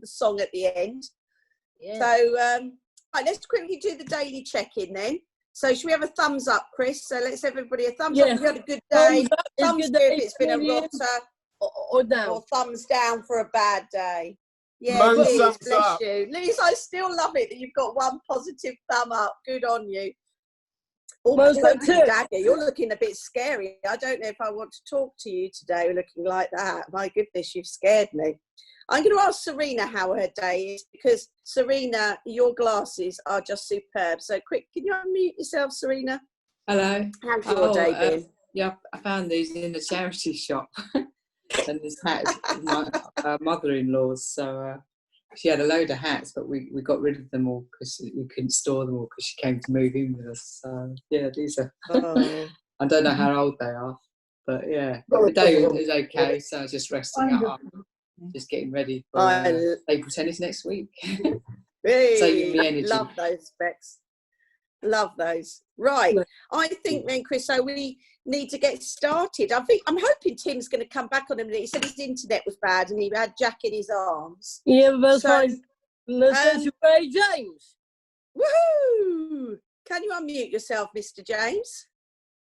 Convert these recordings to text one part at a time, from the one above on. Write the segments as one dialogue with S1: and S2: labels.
S1: song at the end.
S2: Yeah.
S1: So, right, let's quickly do the daily check-in then. So should we have a thumbs up, Chris? So let's everybody a thumbs up if you had a good day. Thumbs down if it's been a rotter,
S2: or down.
S1: or thumbs down for a bad day. Yeah,
S3: No
S1: Liz,
S3: thumbs
S1: bless
S3: up.
S1: you. Liz, I still love it that you've got one positive thumb up. Good on you. Oh, Dagger, you're looking a bit scary. I don't know if I want to talk to you today looking like that. My goodness, you've scared me. I'm going to ask Serena how her day is, because Serena, your glasses are just superb. So quick, can you unmute yourself, Serena?
S4: Hello.
S1: How's your day been?
S4: Yeah, I found these in a charity shop. And this hat is my mother-in-law's. So she had a load of hats, but we got rid of them all because we couldn't store them all because she came to move in with us. So yeah, these are. I don't know how old they are, but yeah, the day is okay. So I was just resting up, just getting ready for table tennis next week.
S1: Hey,
S4: me energy.
S1: love those specs. Love those. Right. I think then, Chris, so we need to get started. I'm hoping Tim's going to come back on him. He said his internet was bad and he had Jack in his arms.
S2: Yeah, that's fine. Let's go to Ray James.
S1: Woohoo! Can you unmute yourself, Mr. James?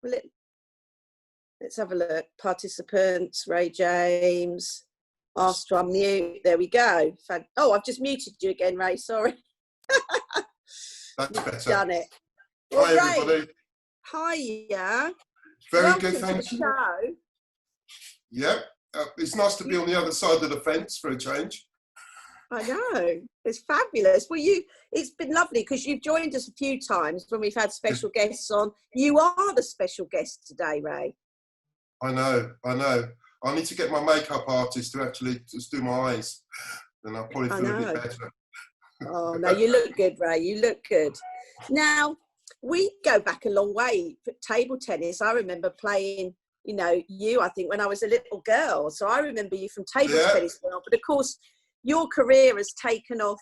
S1: Let's have a look. Participants, Ray James. Asked to unmute. There we go. Oh, I've just muted you again, Ray. Sorry.
S3: That's better.
S1: Done it.
S3: Hi, everybody.
S1: Hiya.
S3: Very good, thank you. Yep. It's nice to be on the other side of the fence for a change.
S1: I know. It's fabulous. Well, it's been lovely because you've joined us a few times when we've had special guests on. You are the special guest today, Ray.
S3: I know. I need to get my makeup artist to actually just do my eyes. Then I'll probably feel a bit better.
S1: Oh, no, you look good, Ray. You look good. Now, we go back a long way for table tennis. I remember playing, I think when I was a little girl. So I remember you from table tennis. But of course, your career has taken off,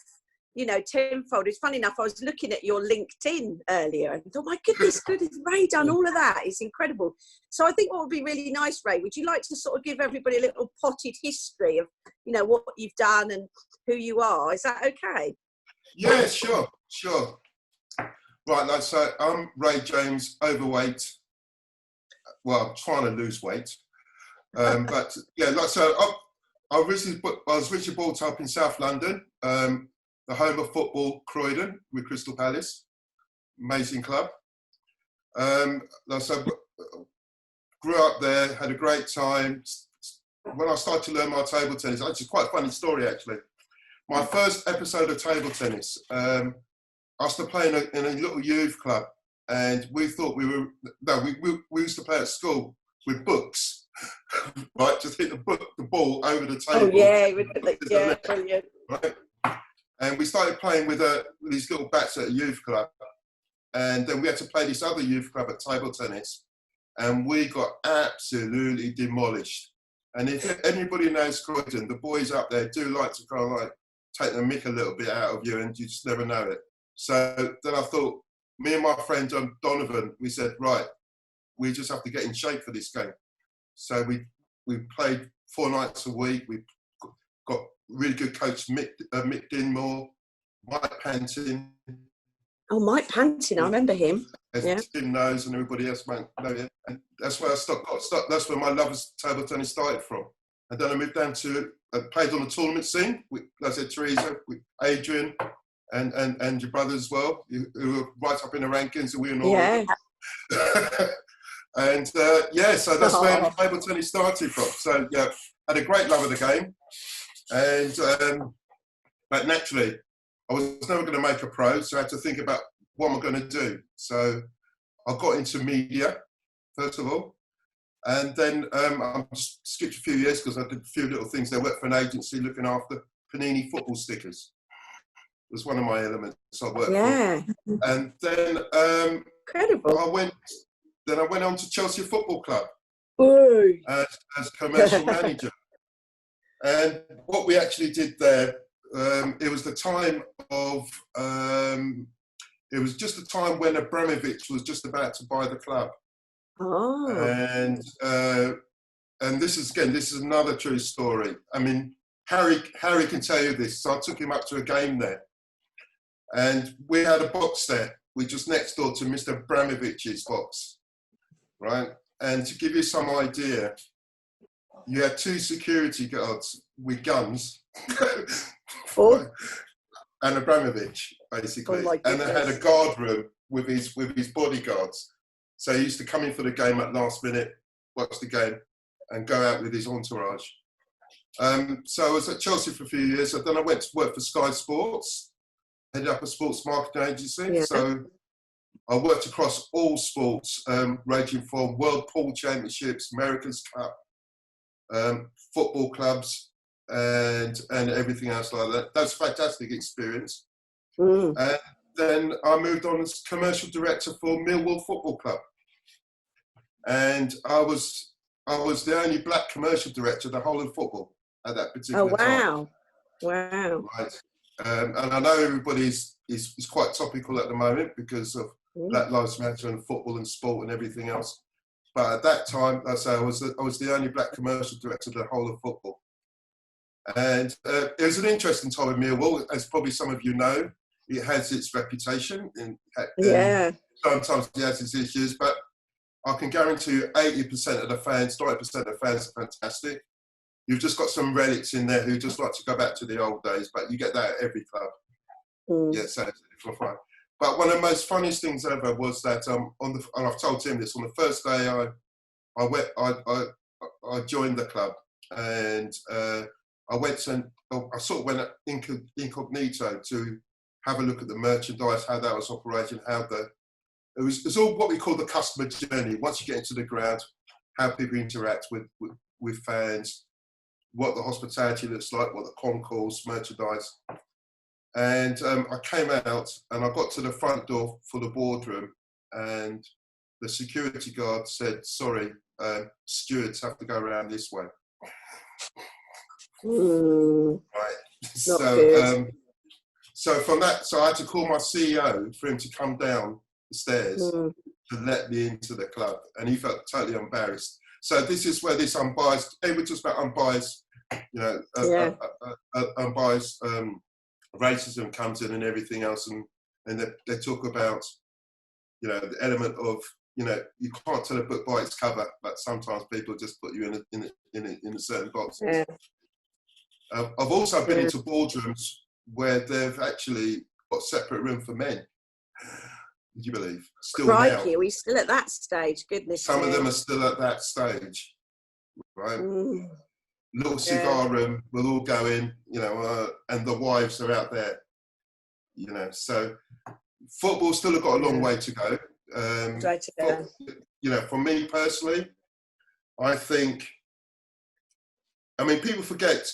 S1: tenfold. It's funny enough, I was looking at your LinkedIn earlier and thought, my goodness, has Ray done all of that? It's incredible. So I think what would be really nice, Ray, would you like to sort of give everybody a little potted history of, what you've done and who you are? Is that okay?
S3: Yeah, sure. Right, so I'm Ray James, overweight. Well, I'm trying to lose weight. But yeah, I was originally brought up in South London, the home of football, Croydon, with Crystal Palace. Amazing club. So grew up there, had a great time. When I started to learn my table tennis, it's quite a funny story actually. My first episode of table tennis, I started playing in a little youth club, and we thought we used to play at school with books, right? Just hit the ball over the table.
S1: Oh yeah, brilliant.
S3: Right? And we started playing with these little bats at a youth club, and then we had to play this other youth club at table tennis, and we got absolutely demolished. And if anybody knows Croydon, the boys up there do like to kind of like take the mick a little bit out of you, and you just never know it. So then I thought, me and my friend John Donovan, we said, right, we just have to get in shape for this game. So we played 4 nights a week. We got really good coach Mick Dinmore, Mike Pantin.
S1: Oh, Mike Pantin, I remember him.
S3: As Tim knows, and everybody else might know him. And that's where that's where my love of table tennis started from. And then I moved down to, played on the tournament scene with, like I said, Teresa, with Adrian, and your brother as well, who were right up in the rankings, and we were all. Yeah. And so that's where table tennis started from. So yeah, had a great love of the game, and but naturally, I was never going to make a pro, so I had to think about what am I going to do. So I got into media first of all, and then I just skipped a few years because I did a few little things. I worked for an agency looking after Panini football stickers. It was one of my elements I worked for. And then
S1: incredible.
S3: I went on to Chelsea Football Club as commercial manager. And what we actually did there, it was the time of, it was just the time when Abramovich was just about to buy the club.
S1: Oh.
S3: And this is another true story. I mean, Harry can tell you this. So I took him up to a game there, and we had a box there, which was next door to Mr. Abramovich's box, right? And to give you some idea, you had 2 security guards with guns,
S1: Oh.
S3: and Abramovich, basically.
S1: Oh my
S3: and they had a
S1: goodness.
S3: guard room with his bodyguards. So he used to come in for the game at last minute, watch the game, and go out with his entourage. So I was at Chelsea for a few years. And then I went to work for Sky Sports, headed up a sports marketing agency.
S1: Yeah.
S3: So I worked across all sports, ranging from World Pool Championships, America's Cup, football clubs, and everything else like that. That was a fantastic experience.
S1: Mm.
S3: And then I moved on as commercial director for Millwall Football Club, and I was the only black commercial director of the whole of football at that particular time.
S1: Wow.
S3: Right. And I know everybody is quite topical at the moment because of Black Lives Matter and football and sport and everything else. But at that time, I say I was the only black commercial director of the whole of football. And it was an interesting time in Millwall, as probably some of you know. It has its reputation, and sometimes it has its issues, but I can guarantee you 80% of the fans, 90% of the fans are fantastic. You've just got some relics in there who just like to go back to the old days, but you get that at every club. Yeah, so it's fun. But one of the most funniest things ever was that and I've told Tim this, on the first day I joined the club, and I went and I sort of went incognito to have a look at the merchandise, how that was operating, it was all what we call the customer journey. Once you get into the ground, how people interact with fans, what the hospitality looks like, what the concourse, merchandise. And I came out and I got to the front door for the boardroom, and the security guard said, "Sorry, stewards have to go around this way." Right. So from that, I had to call my CEO for him to come down the stairs to let me into the club, and he felt totally embarrassed. So this is where this unbiased, we're just about unbiased, unbiased racism comes in and everything else, and they talk about, the element of, you can't tell a book by its cover, but sometimes people just put you in a certain box.
S1: Yeah.
S3: I've also been into boardrooms where they've actually got separate room for men. Would you believe? Still
S1: Crikey,
S3: now.
S1: are we still at that stage? Goodness.
S3: Some of them are still at that stage, right? Little cigar room, we'll all go in, and the wives are out there, So football's still got a long way to go. For me personally, I think, people forget,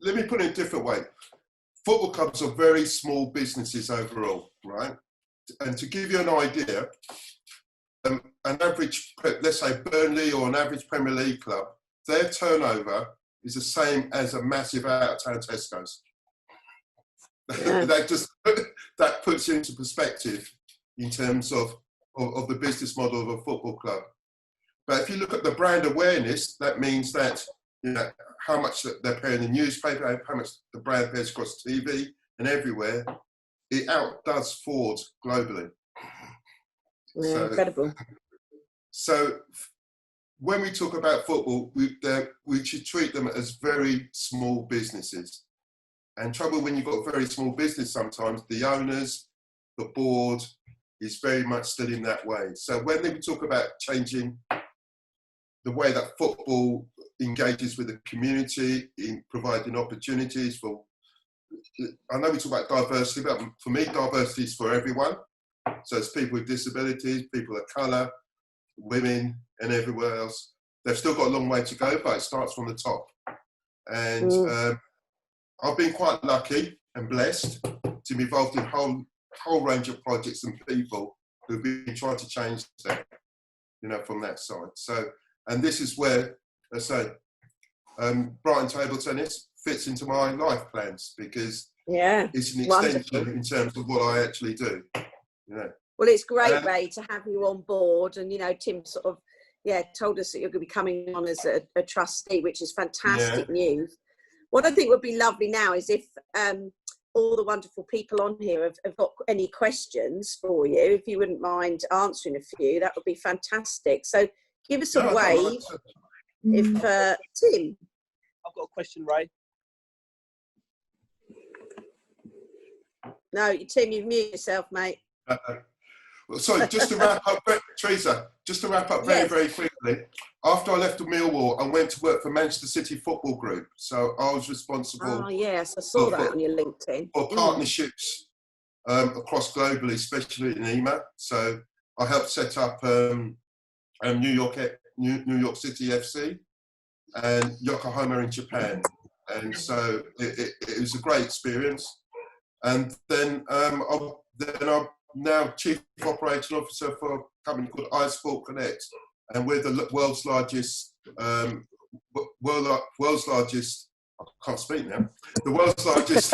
S3: let me put it in a different way. Football clubs are very small businesses overall, right? And to give you an idea, an average, let's say Burnley or an average Premier League club, their turnover is the same as a massive out-of-town Tesco's. Yeah. that puts you into perspective in terms of the business model of a football club. But if you look at the brand awareness, that means that, how much they're paying in the newspaper, how much the brand pays across TV and everywhere, it outdoes Ford globally.
S1: Yeah, incredible.
S3: So when we talk about football, we should treat them as very small businesses. And trouble when you've got a very small business, sometimes the owners, the board is very much still in that way. So when we talk about changing the way that football engages with the community in providing opportunities for, I know we talk about diversity, but for me, diversity is for everyone. So it's people with disabilities, people of colour, women, and everywhere else. They've still got a long way to go, but it starts from the top. And I've been quite lucky and blessed to be involved in a whole range of projects and people who've been trying to change that, from that side. So, and this is where, I say, Brighton table tennis fits into my life plans, because it's an extension in terms of what I actually do.
S1: Well, it's great, Ray, to have you on board, and Tim sort of told us that you're going to be coming on as a trustee, which is fantastic news. What I think would be lovely now is if all the wonderful people on here have got any questions for you, if you wouldn't mind answering a few, that would be fantastic. So give us a wave. If Tim.
S5: I've got a question, Ray.
S1: No, Tim, you've muted yourself, mate.
S3: Sorry, just to wrap up, Teresa, very, very quickly. After I left Millwall, I went to work for Manchester City Football Group. So I was responsible.
S1: Oh, yes, I saw that on your LinkedIn.
S3: For partnerships across globally, especially in EMA. So I helped set up New York City FC and Yokohama in Japan. And so it was a great experience. And then I'm now Chief Operating Officer for a company called iSport Connect, and we're the world's largest, I can't speak now, the world's largest,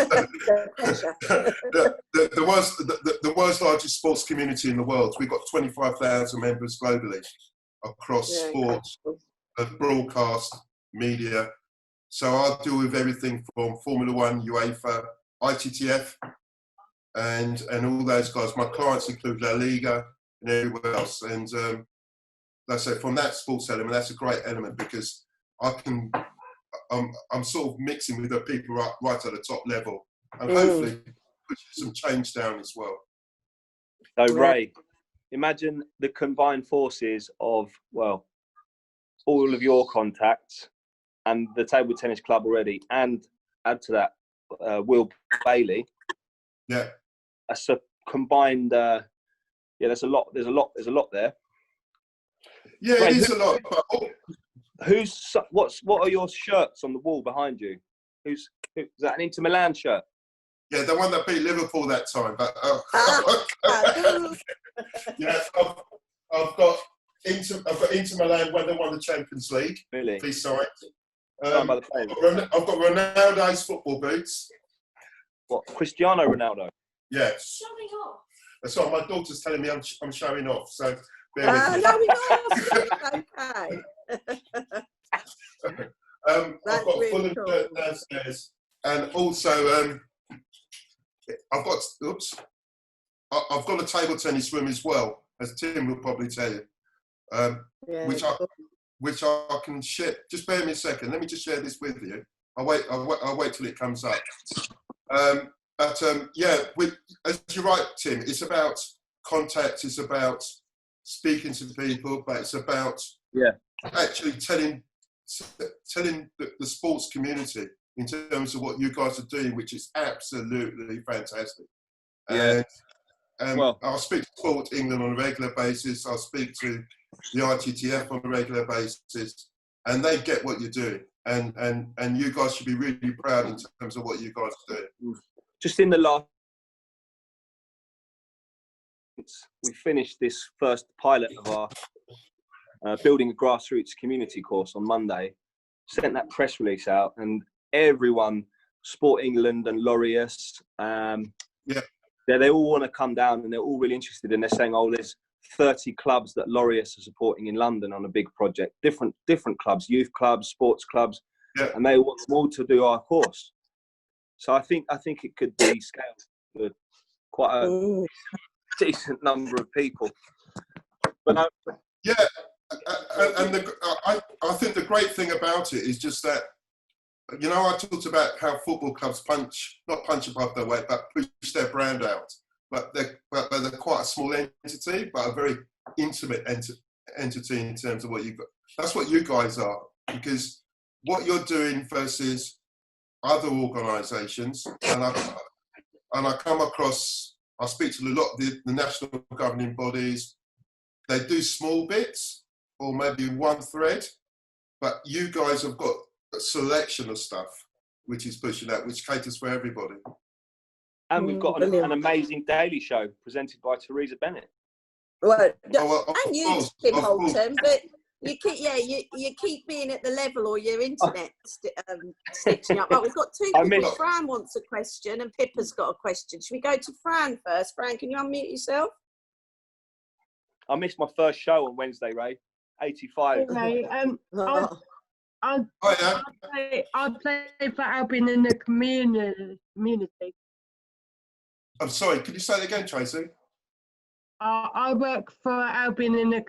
S3: the world's largest sports community in the world. We've got 25,000 members globally across sports, broadcast, media. So I deal with everything from Formula One, UEFA, ITTF, and all those guys. My clients include La Liga and everywhere else. And let's say from that sports element, that's a great element because I'm sort of mixing with the people right at the top level, and hopefully pushing some change down as well.
S5: So Ray, imagine the combined forces of, well, all of your contacts and the table tennis club already, and add to that Will Bailey.
S3: Yeah.
S5: That's a combined. There's a lot there.
S3: Yeah,
S5: Ray,
S3: it is a lot. But
S5: what are your shirts on the wall behind you? Is that an Inter Milan shirt?
S3: Yeah, the one that beat Liverpool that time. But yeah, I've got Inter Milan when they won the Champions League.
S5: Really?
S3: Please sign.
S5: I've
S3: got Ronaldo's football boots.
S5: What, Cristiano Ronaldo?
S3: Yes.
S1: Showing off.
S3: That's what my daughter's telling me I'm showing off. So bear with me.
S1: No, we're not. Okay.
S3: I've got
S1: really
S3: Fulham
S1: cool.
S3: shirt downstairs, and also I've got a table tennis room as well, as Tim will probably tell you, which I can share. Just bear me a second. Let me just share this with you. I'll wait till it comes up. As you're right, Tim, it's about contact. It's about speaking to people, but it's about actually telling the sports community in terms of what you guys are doing, which is absolutely fantastic.
S5: Yeah.
S3: And I'll speak to Sport England on a regular basis. I'll speak to the ITTF on a regular basis, and they get what you're doing. And you guys should be really proud in terms of what you guys are doing.
S5: Just in the last, we finished this first pilot of our building a grassroots community course on Monday. Sent that press release out, and everyone, Sport England and Laureus, they all want to come down, and they're all really interested. And they're saying, "Oh, there's 30 clubs that Laureus are supporting in London on a big project. Different clubs, youth clubs, sports clubs, and they want them all to do our course." So I think it could be scaled to quite a decent number of people. But
S3: I think the great thing about it is just that, you know, I talked about how football clubs not punch above their weight, but push their brand out. But they're quite a small entity, but a very intimate entity in terms of what you've got. That's what you guys are, because what you're doing versus other organisations, and I come across, I speak to a lot of the national governing bodies. They do small bits or maybe one thread, but you guys have got a selection of stuff which is pushing out, which caters for everybody.
S5: And we've got an amazing daily show presented by Teresa Bennett.
S1: Well, and you, Tim Holton, but you keep being at the level, or your internet stitching up. Right, we've got two people. Fran wants a question, and Pippa's got a question. Should we go to Fran first? Fran, can you unmute yourself?
S5: I missed my first show on Wednesday, Ray. 85.
S2: Anyway,
S1: Oh,
S2: I play for Albion in the community.
S3: I'm sorry, could you say that again, Tracy?
S2: I work for Albion in the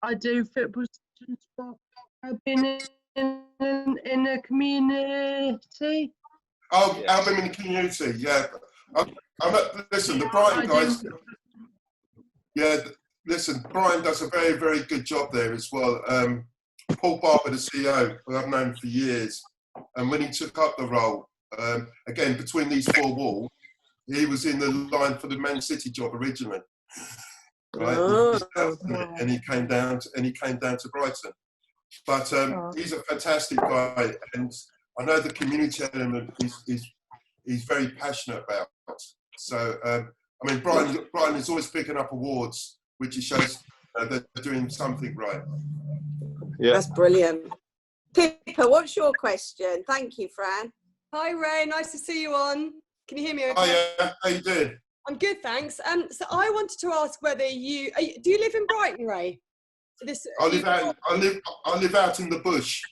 S2: I do football for Albion in the community.
S3: Oh, Albion in the community, yeah. Listen, the Brighton guys, yeah, listen, Brian does a very, very good job there as well. Paul Barber, the CEO, who I've known for years, and when he took up the role, again, between these four walls, he was in the line for the Man City job originally, right?
S1: Oh.
S3: And he came down to Brighton. But he's a fantastic guy, and I know the community element he's very passionate about. So, I mean, Brian is always picking up awards, which shows they're doing something right.
S5: Yeah.
S1: That's brilliant. Pippa, what's your question? Thank you, Fran.
S6: Hi, Ray. Nice to see you on. Can you hear me okay?
S3: Oh yeah, how you doing?
S6: I'm good, thanks. So I wanted to ask whether do you live in Brighton, Ray?
S3: I live out in the bush.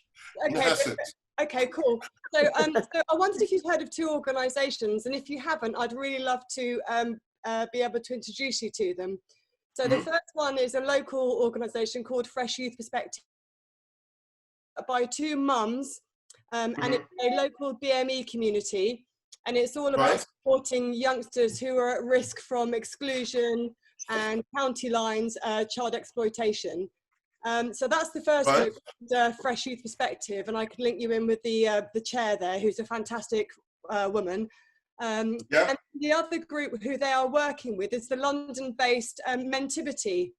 S3: In Essex.
S6: Okay, cool. So, so I wondered if you've heard of two organisations, and if you haven't, I'd really love to be able to introduce you to them. So the first one is a local organisation called Fresh Youth Perspective, by two mums, and it's a local BME community, and it's all about supporting youngsters who are at risk from exclusion and county lines child exploitation. So that's the first group, the Fresh Youth Perspective, and I could link you in with the chair there, who's a fantastic woman. And the other group who they are working with is the London-based Mentivity.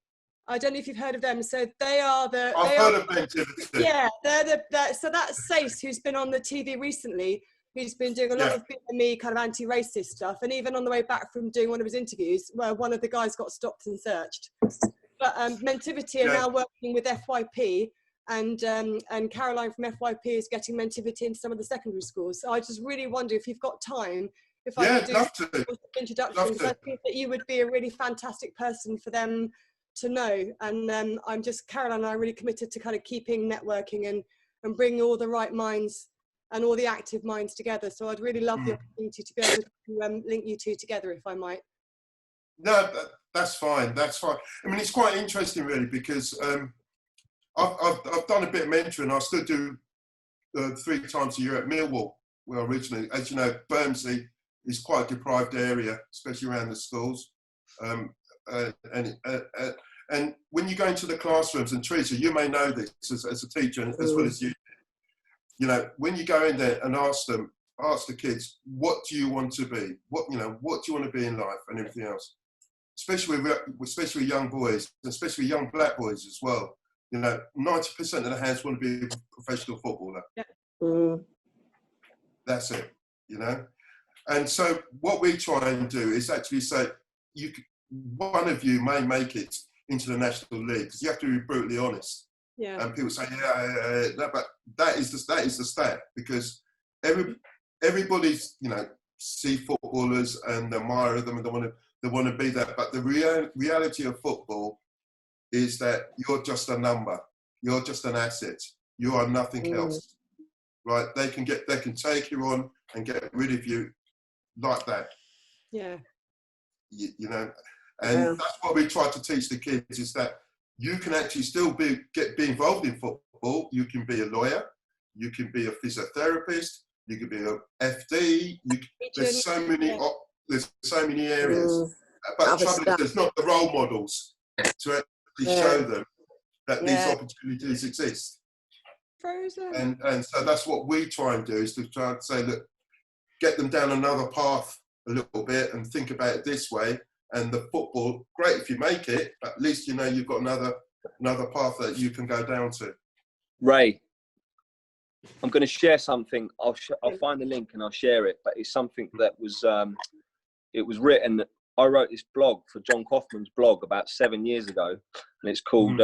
S6: I don't know if you've heard of them. So they are the.
S3: I've heard of Mentivity.
S6: Yeah, so that's Sace, who's been on the TV recently, who's been doing a lot of BME kind of anti-racist stuff, and even on the way back from doing one of his interviews, where one of the guys got stopped and searched. But Mentivity are now working with FYP, and Caroline from FYP is getting Mentivity into some of the secondary schools. So I just really wonder if you've got time, if I could do introductions. I think that you would be a really fantastic person for them to know. And Caroline and I are really committed to kind of keeping networking and bringing all the right minds and all the active minds together. So I'd really love the opportunity to be able to link you two together, if I might.
S3: No, that's fine. That's fine. I mean, it's quite interesting, really, because I've done a bit of mentoring. I still do 3 times a year at Millwall, where originally, as you know, Bermondsey is quite a deprived area, especially around the schools. And when you go into the classrooms, and Teresa, you may know this as a teacher as well as you. You know, when you go in there and ask the kids, what do you want to be? What do you want to be in life, and everything else. Especially young boys, especially young black boys as well. You know, 90% of the hands want to be a professional footballer.
S1: Yeah.
S3: That's it. You know, and so what we try and do is actually say, one of you may make it into the National League, because you have to be brutally honest.
S6: Yeah.
S3: And people say, but that is the stat, because everybody's, you know, see footballers and admire them, and they want to be that. But the reality of football is that you're just a number. You're just an asset. You are nothing else, right? They can take you on and get rid of you like that.
S6: Yeah.
S3: You know, and that's what we try to teach the kids, is that you can actually still be involved in football. You can be a lawyer. You can be a physiotherapist. You can be a FD. There's so many areas. But the trouble is, there's not the role models to actually show them that these opportunities exist.
S6: Frozen.
S3: And so that's what we try and do, is to try and say, look, get them down another path a little bit and think about it this way. And the football, great if you make it, but at least you know you've got another path that you can go down to.
S5: Ray, I'm going to share something. I'll find the link and I'll share it. But it's something that was it was written. I wrote this blog for John Kaufman's blog about 7 years ago, and it's called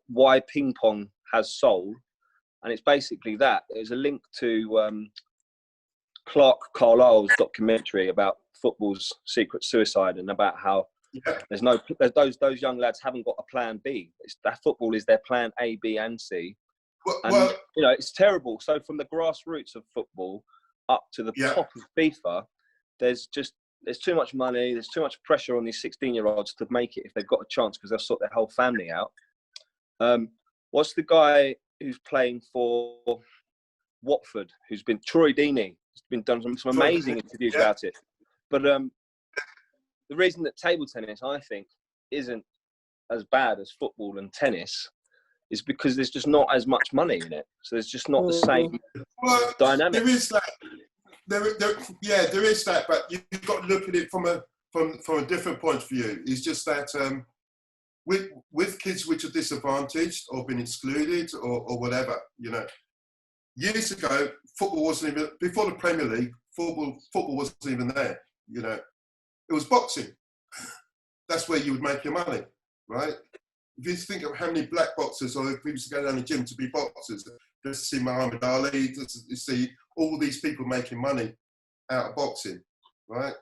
S5: "Why Ping Pong Has Soul," and it's basically that. There's a link to Clark Carlisle's documentary about football's secret suicide, and about how
S3: Yeah.
S5: There's those young lads haven't got a plan B. That football is their plan A, B, and C. And you know, it's terrible. So from the grassroots of football up to the top of FIFA, there's too much money. There's too much pressure on these 16-year-olds to make it if they've got a chance, because they'll sort their whole family out. What's the guy who's playing for Watford? Who's been Troy Deeney? He's been done some amazing interviews about it. But the reason that table tennis, I think, isn't as bad as football and tennis is because there's just not as much money in it. So there's just not the same dynamic.
S3: There is that. There is that, but you've got to look at it from a different point of view. It's just that with kids which are disadvantaged or been excluded or whatever, you know, years ago, football wasn't even, before the Premier League, football wasn't even there, you know. It was boxing. That's where you would make your money, right? If you think of how many black boxers, or if we used to go down the gym to be boxers, just see Muhammad Ali, just to see all these people making money out of boxing, right?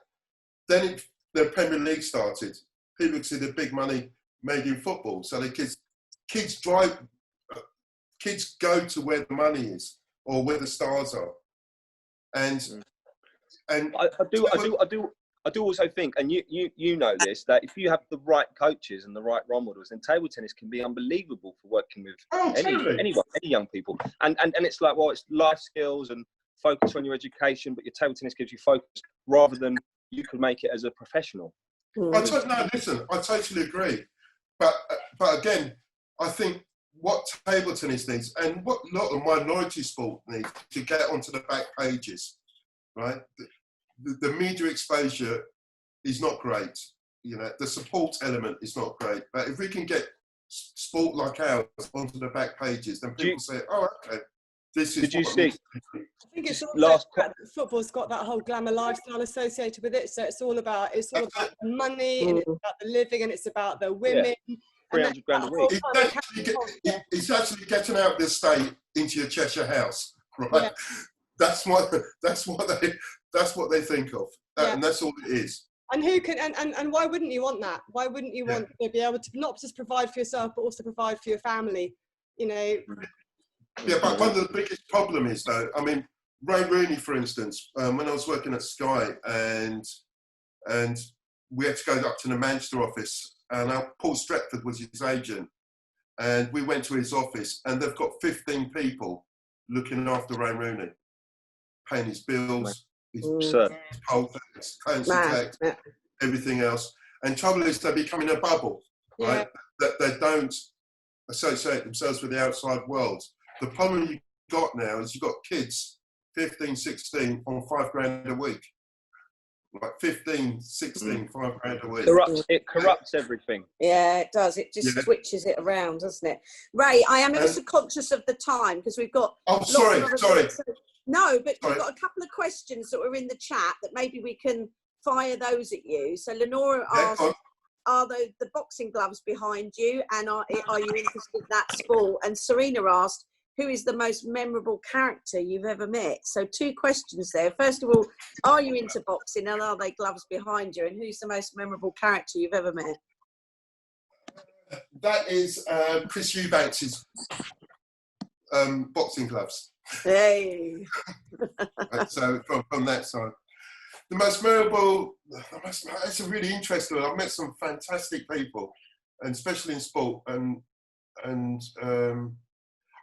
S3: Then the Premier League started. People could see the big money made in football. So the kids go to where the money is or where the stars are. And
S5: I do also think, and you know this, that if you have the right coaches and the right role models, then table tennis can be unbelievable for working with any young people. And it's like, well, it's life skills and focus on your education, but your table tennis gives you focus rather than you could make it as a professional.
S3: I totally agree. But again, I think what table tennis needs, and what a lot of minority sport needs, to get onto the back pages, right? The media exposure is not great. You know, the support element is not great. But if we can get sport like ours onto the back pages, then people say, "Oh, okay, this is."
S5: Did you see?
S6: I think it's also that football's got that whole glamour lifestyle associated with it. So it's all about money, and it's about the living, and it's about the women.
S5: Yeah. 300 grand a week.
S3: It's actually getting out of the state into your Cheshire house, right? Yeah. That's what they think of, and that's all it is.
S6: And who can and why wouldn't you want that? Why wouldn't you want to be able to not just provide for yourself, but also provide for your family? You know.
S3: Yeah, but one of the biggest problem is, though, I mean, Ray Rooney, for instance, when I was working at Sky, and we had to go up to the Manchester office, and Paul Stretford was his agent, and we went to his office, and they've got 15 people looking after Ray Rooney, paying his bills, his poll tax, council tax, everything else. And trouble is, they become in a bubble, right? That they don't associate themselves with the outside world. The problem you've got now is you've got kids, 15, 16, on £5,000 a week. Like 15, 16, £5,000 a week.
S5: It corrupts everything.
S1: Yeah, it does. It just switches it around, doesn't it? Ray, I am ever so conscious of the time because we've got...
S3: Oh, sorry.
S1: No, but we've got a couple of questions that were in the chat that maybe we can fire those at you. So Lenora asked, are the boxing gloves behind you, and are you interested in that sport? And Serena asked, who is the most memorable character you've ever met? So 2 questions there. First of all, are you into boxing, and are they gloves behind you? And who's the most memorable character you've ever met?
S3: That is Chris Eubanks' boxing gloves.
S1: Hey.
S3: So from that side. The most memorable, it's a really interesting one. I've met some fantastic people, and especially in sport. And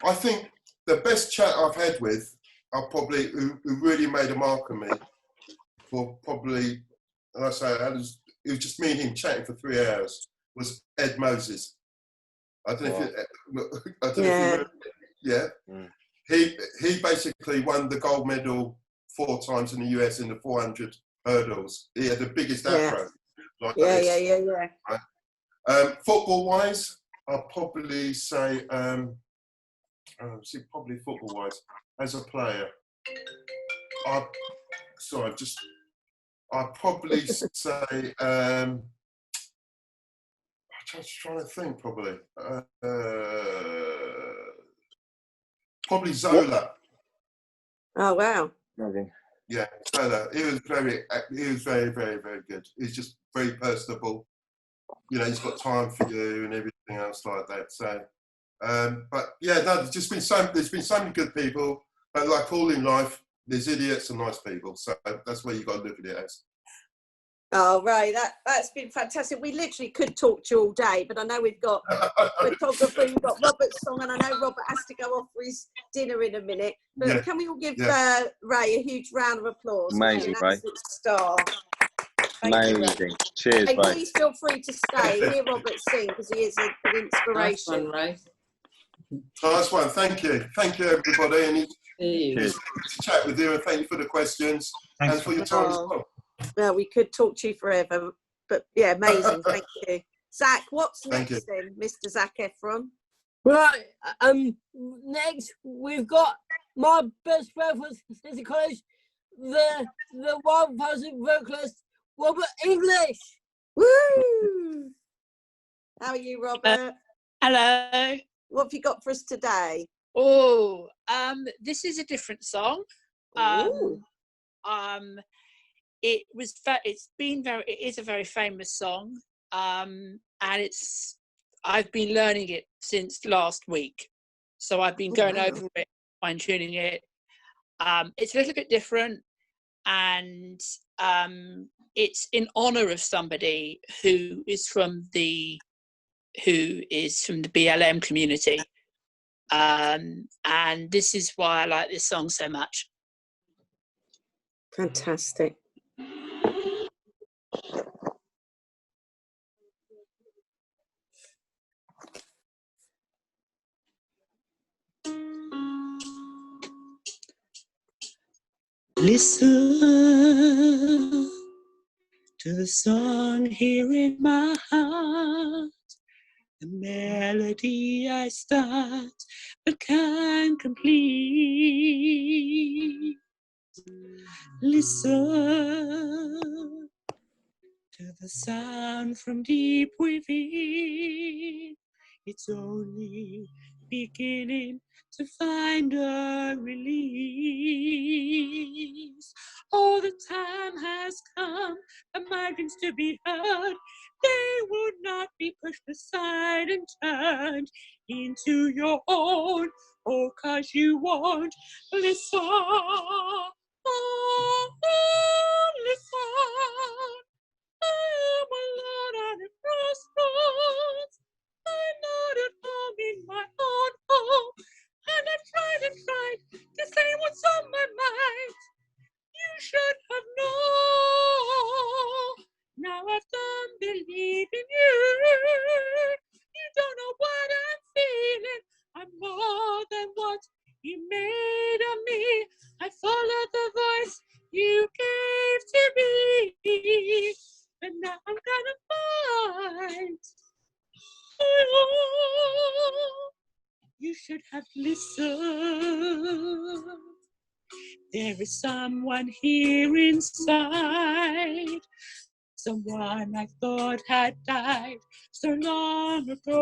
S3: I think the best chat I've had with are probably who really made a mark on me for probably, and I say it was just me and him chatting for 3 hours, was Ed Moses. I don't know if you remember. Yeah. He basically won the gold medal 4 times in the US in the 400 hurdles. He had the biggest afro. Right? Football-wise, I'll probably say, probably football-wise, as a player, I'd probably say, I'm just trying to think, probably Zola.
S1: Oh, wow.
S5: Okay.
S3: Yeah, Zola. He was very, very, very good. He's just very personable, you know, he's got time for you and everything else like that. So, but yeah, no, there's been so many good people, but like all in life, there's idiots and nice people. So that's where you got to look at it as.
S1: Oh, Ray, that's been fantastic. We literally could talk to you all day, but I know we've got photography, we've got Robert's song, and I know Robert has to go off for his dinner in a minute. But
S3: Yeah.
S1: can we all give
S3: Yeah.
S1: Ray a huge round of applause?
S5: Amazing,
S1: He's an absolute star. Thank you, Ray.
S5: Amazing. Cheers,
S1: Hey,
S5: Ray.
S1: please feel free to stay. Hear Robert sing because he is an
S4: Nice
S1: inspiration.
S4: one, Ray.
S3: Nice one. Thank you, everybody, and
S4: See you.
S3: it's good to chat with you. And thank you for the questions and for your time as well.
S1: Well, we could talk to you forever, but yeah, amazing. Thank you. Zach, what's
S3: Thank
S1: next then, Mr. Zac Efron?
S2: Right, next we've got my best friend from City College, the 1,000 vocalist, Robert English.
S1: Woo! How are you, Robert?
S7: Hello.
S1: What have you got for us today?
S7: Oh, this is a different song.
S1: Ooh.
S7: It is a very famous song. And I've been learning it since last week. So I've been going over it, fine tuning it. It's a little bit different, and it's in honor of somebody who is from the BLM community. And this is why I like this song so much.
S1: Fantastic.
S7: Listen to the song here in my heart, the melody I start but can't complete. Listen to the sound from deep within. It's only beginning to find a release. Oh, the time has come for my dreams to be heard. They will not be pushed aside and turned into your own. Oh, 'cause you won't listen. Oh, listen. I am alone and at crossroads. I'm not at home in my own home, and I've tried to say what's on my mind. You should have known. Now I've done believe in you. You don't know what I'm feeling. I'm more than what you made of me. I followed the voice you gave to me, but now I'm gonna find. Oh, you should have listened. There is someone here inside, someone I thought had died so long ago.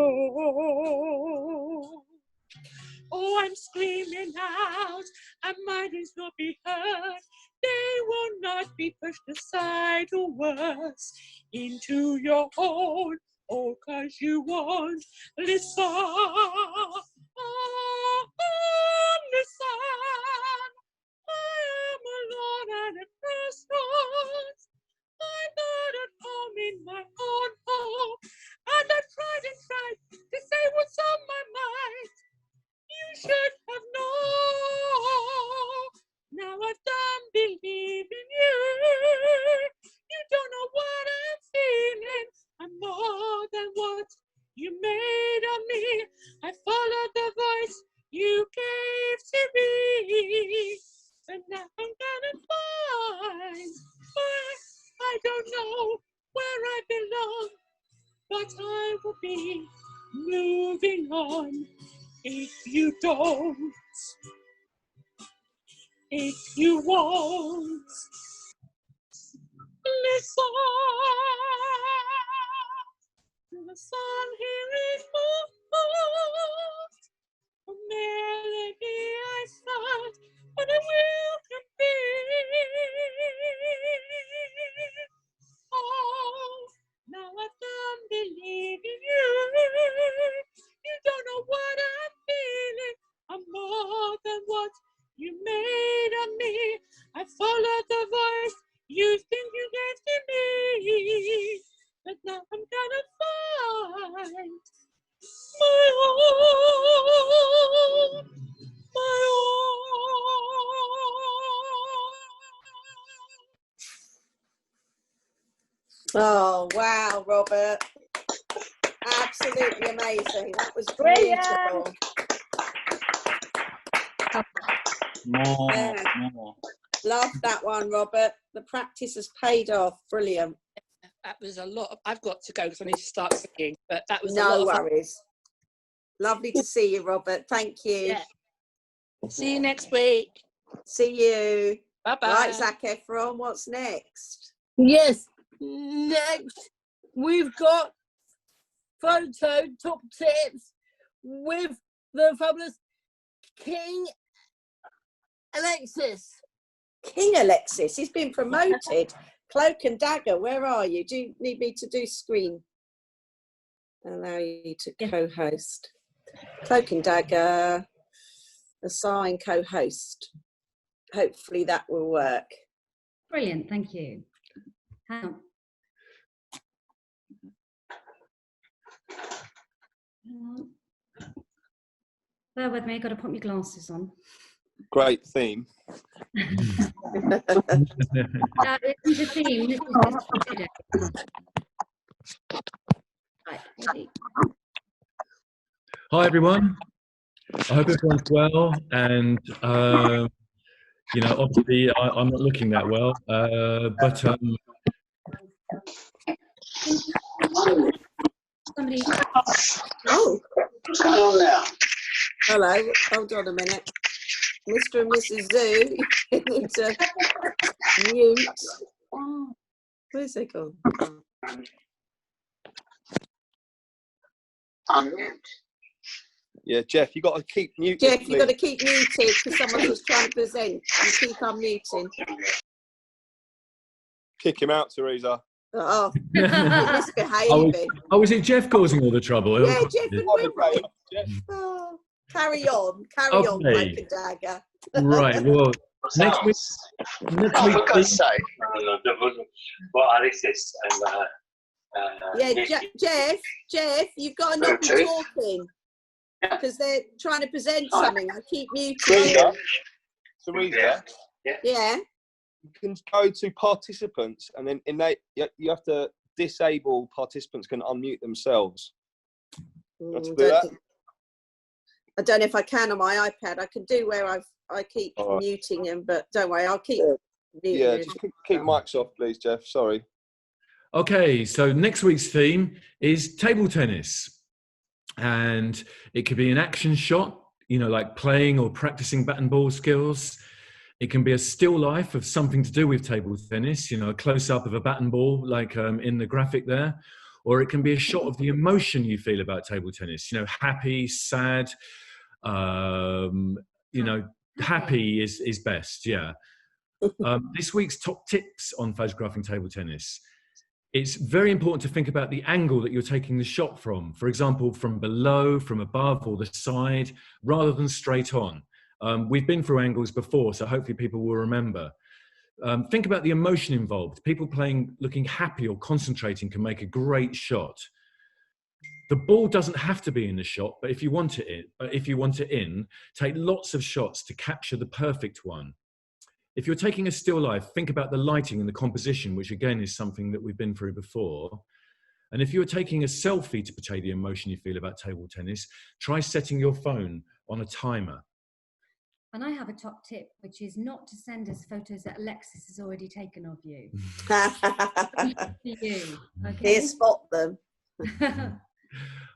S7: Oh, I'm screaming out, and my dreams will be heard. They will not be pushed aside or worse into your own. Oh, 'cause you won't listen. Oh, listen. I am alone and at crossroads. I'm not at home in my own home, and I've tried to say what's on my mind. You should have known. Now I've done believe in you. You don't know what I'm feeling. I'm more than what you made of me. I followed the voice you gave to me. And now I'm gonna find where I don't know where I belong, but I will be moving on. If you don't, if you won't listen to the sun here in my heart, a melody I start, but it will complete. Oh, now I've done believe.
S1: Oh, wow, Robert. Absolutely amazing. That was beautiful.
S2: More.
S1: Love that one, Robert. The practice has paid off. Brilliant.
S7: That was a lot. I've got to go because I need to start singing, but that was a
S1: No
S7: lot of fun.
S1: worries. Lovely to see you, Robert. Thank you.
S7: Yeah. See you next week.
S1: See you.
S7: Bye-bye.
S1: Right, Zac Efron, what's next?
S2: Yes. Next, we've got photo top tips with the fabulous King Alexis.
S1: King Alexis, he's been promoted. Cloak and Dagger, where are you? Do you need me to do screen? Allow you to co-host. Cloak and Dagger, assign co-host. Hopefully that will work.
S8: Brilliant, thank you. Hang on. Bear with me, got to put my glasses on.
S5: Great theme.
S8: This is the theme. This is just today. Right, ready.
S9: Hi everyone. I hope everyone's well, and you know, obviously I'm not looking that well, but
S8: Somebody.
S1: Oh,
S10: What's going on now?
S1: hello. Hold on a minute. Mr. and Mrs. Zoo, you need to mute. Where's it gone?
S10: Unmute.
S5: Yeah, Jeff, you got to keep muted.
S1: Jeff,
S5: please.
S1: you've got to keep muted because someone's just trying to present. You keep unmuting.
S5: Kick him out, Teresa.
S1: Oh, misbehaving.
S9: was it Jeff causing all the trouble?
S1: Yeah, Jeff and Wilbur. Oh, carry on, Cloak and Dagger.
S9: Right. Well,
S10: What's
S9: next
S10: that?
S9: week.
S10: Oh, for God's sake.
S1: Yeah, Jeff, you've got to not be talking because they're trying to present something. I keep muting you.
S5: Teresa,
S1: Yeah.
S5: you can go to participants, and then you have to disable participants can unmute themselves. You have to do that?
S1: I don't know if I can on my iPad. I can do where I keep muting them, but don't worry, I'll keep muting.
S5: Yeah, just keep mics off, please, Jeff. Sorry.
S9: Okay, so next week's theme is table tennis, and it could be an action shot, you know, like playing or practicing bat and ball skills. It can be a still life of something to do with table tennis, you know, a close-up of a bat and ball, like in the graphic there. Or it can be a shot of the emotion you feel about table tennis, you know, happy, sad, you know, happy is best, yeah. This week's top tips on photographing table tennis. It's very important to think about the angle that you're taking the shot from. For example, from below, from above, or the side, rather than straight on. We've been through angles before, so hopefully people will remember. Think about the emotion involved. People playing, looking happy or concentrating can make a great shot. The ball doesn't have to be in the shot, but if you want it in, take lots of shots to capture the perfect one. If you're taking a still life, think about the lighting and the composition, which again is something that we've been through before. And if you're taking a selfie to portray the emotion you feel about table tennis, try setting your phone on a timer.
S8: And I have a top tip, which is not to send us photos that Alexis has already taken of you. For you, okay?
S1: Here, spot them.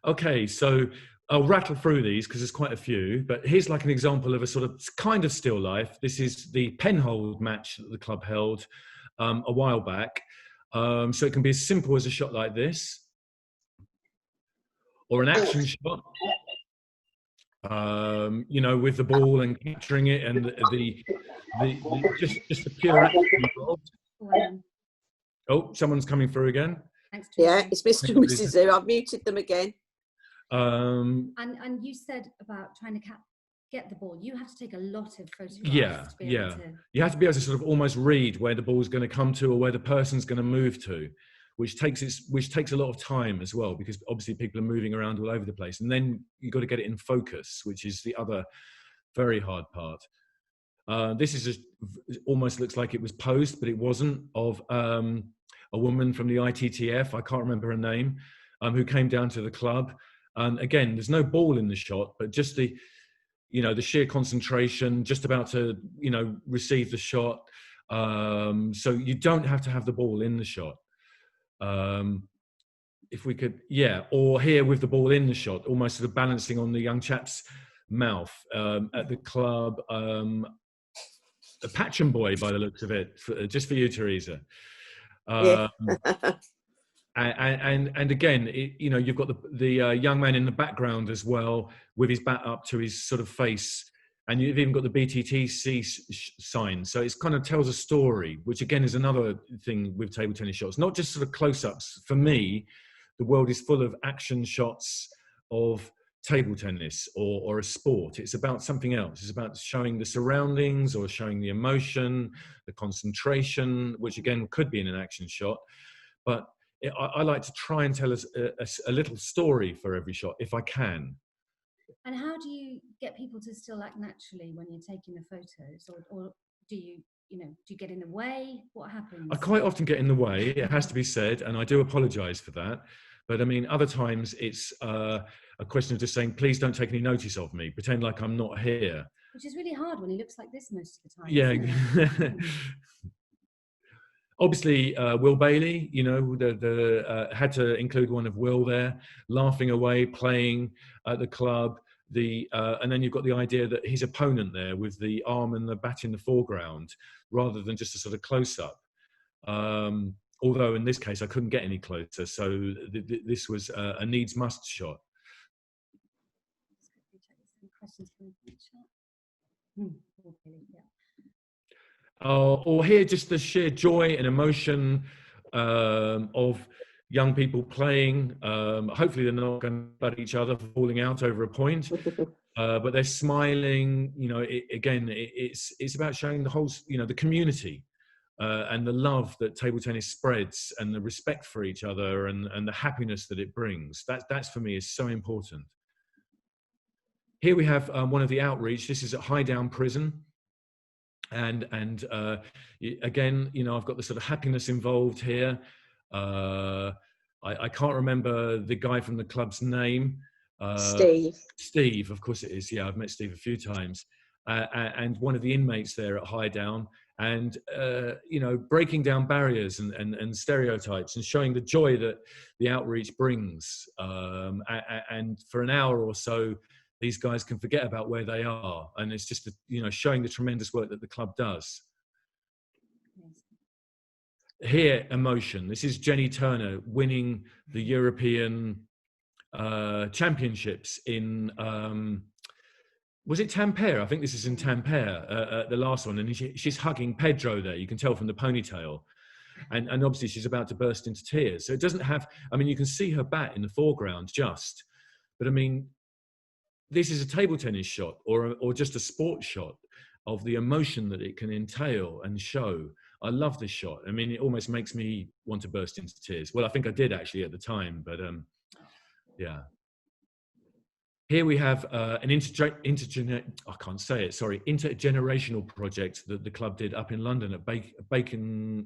S9: Okay, so I'll rattle through these because there's quite a few, but here's like an example of a sort of kind of still life. This is the Penhold match that the club held a while back. So it can be as simple as a shot like this, or an action shot. You know, with the ball and capturing it, and the just the pure action involved. Oh, someone's coming through again.
S8: Thanks,
S1: Yeah, it's Mr. and Mrs. Zoo. I've muted them again.
S8: And you said about trying to get the ball. You have to take a lot of photographs.
S9: Yeah. You have to be able to sort of almost read where the ball's going to come to or where the person's going to move to, which takes a lot of time as well, because obviously people are moving around all over the place, and then you've got to get it in focus, which is the other very hard part. This is just almost looks like it was posed, but it wasn't, of a woman from the ITTF, I can't remember her name, who came down to the club. And again, there's no ball in the shot, but just the sheer concentration, just about to, receive the shot. So you don't have to have the ball in the shot. If we could, or here with the ball in the shot, almost sort of balancing on the young chap's mouth at the club. A Patchen boy, by the looks of it, just for you, Teresa.
S1: Yeah.
S9: And again, you've got the young man in the background as well, with his back up to his sort of face, and you've even got the BTTC sign. So it kind of tells a story, which again is another thing with table tennis shots, not just sort of close-ups. For me, the world is full of action shots of table tennis or a sport. It's about something else. It's about showing the surroundings or showing the emotion, the concentration, which again could be in an action shot. But I like to try and tell us a little story for every shot if I can.
S8: And how do you get people to still act naturally when you're taking the photos, or do you get in the way? What happens?
S9: I quite often get in the way, it has to be said, and I do apologise for that. But I mean, other times it's a question of just saying, please don't take any notice of me, pretend like I'm not here.
S8: Which is really hard when he looks like this most of the time.
S9: Yeah. Obviously, Will Bailey, had to include one of Will there, laughing away, playing at the club. And then you've got the idea that his opponent there with the arm and the bat in the foreground, rather than just a sort of close-up. Although in this case, I couldn't get any closer. So this was a needs-must shot. Or here, just the sheer joy and emotion of young people playing. Hopefully they're not going to butt each other, falling out over a point, but they're smiling. It's about showing the whole, the community and the love that table tennis spreads, and the respect for each other, and the happiness that it brings. That's for me is so important. Here we have one of the outreach. This is at Highdown Prison. And again, I've got the sort of happiness involved here. I can't remember the guy from the club's name.
S1: Steve.
S9: Steve, of course it is. Yeah, I've met Steve a few times. And one of the inmates there at Highdown, and breaking down barriers and stereotypes, and showing the joy that the outreach brings. And for an hour or so, these guys can forget about where they are, and it's just showing the tremendous work that the club does. Here, emotion. This is Jenny Turner winning the European Championships in was it Tampere? I think this is in Tampere, the last one, and she's hugging Pedro there. You can tell from the ponytail, and obviously she's about to burst into tears. So it doesn't have. I mean, you can see her bat in the foreground just, but I mean, this is a table tennis shot or just a sports shot of the emotion that it can entail and show. I love this shot. I mean, it almost makes me want to burst into tears. Well, I think I did actually at the time, but yeah. Here we have an intergenerational project that the club did up in London at Bacon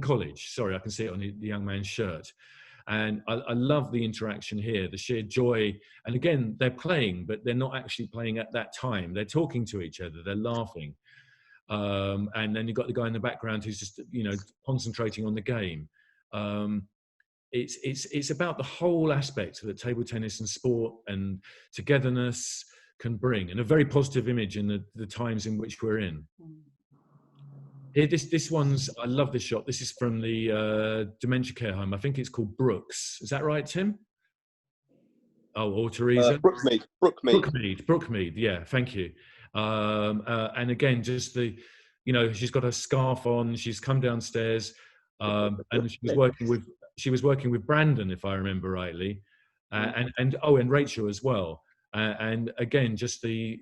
S9: College. Sorry, I can see it on the young man's shirt. And I love the interaction here, the sheer joy. And again, they're playing, but they're not actually playing at that time. They're talking to each other, they're laughing. And then you've got the guy in the background who's just, concentrating on the game. It's about the whole aspect that table tennis and sport and togetherness can bring, and a very positive image in the times in which we're in. Here, this one's, I love this shot. This is from the dementia care home. I think it's called Brooks. Is that right, Tim? Oh, or Teresa? Brookmead. Yeah, thank you. And again, just she's got her scarf on. She's come downstairs, and she was working with Brandon, if I remember rightly, and Rachel as well. And again, just the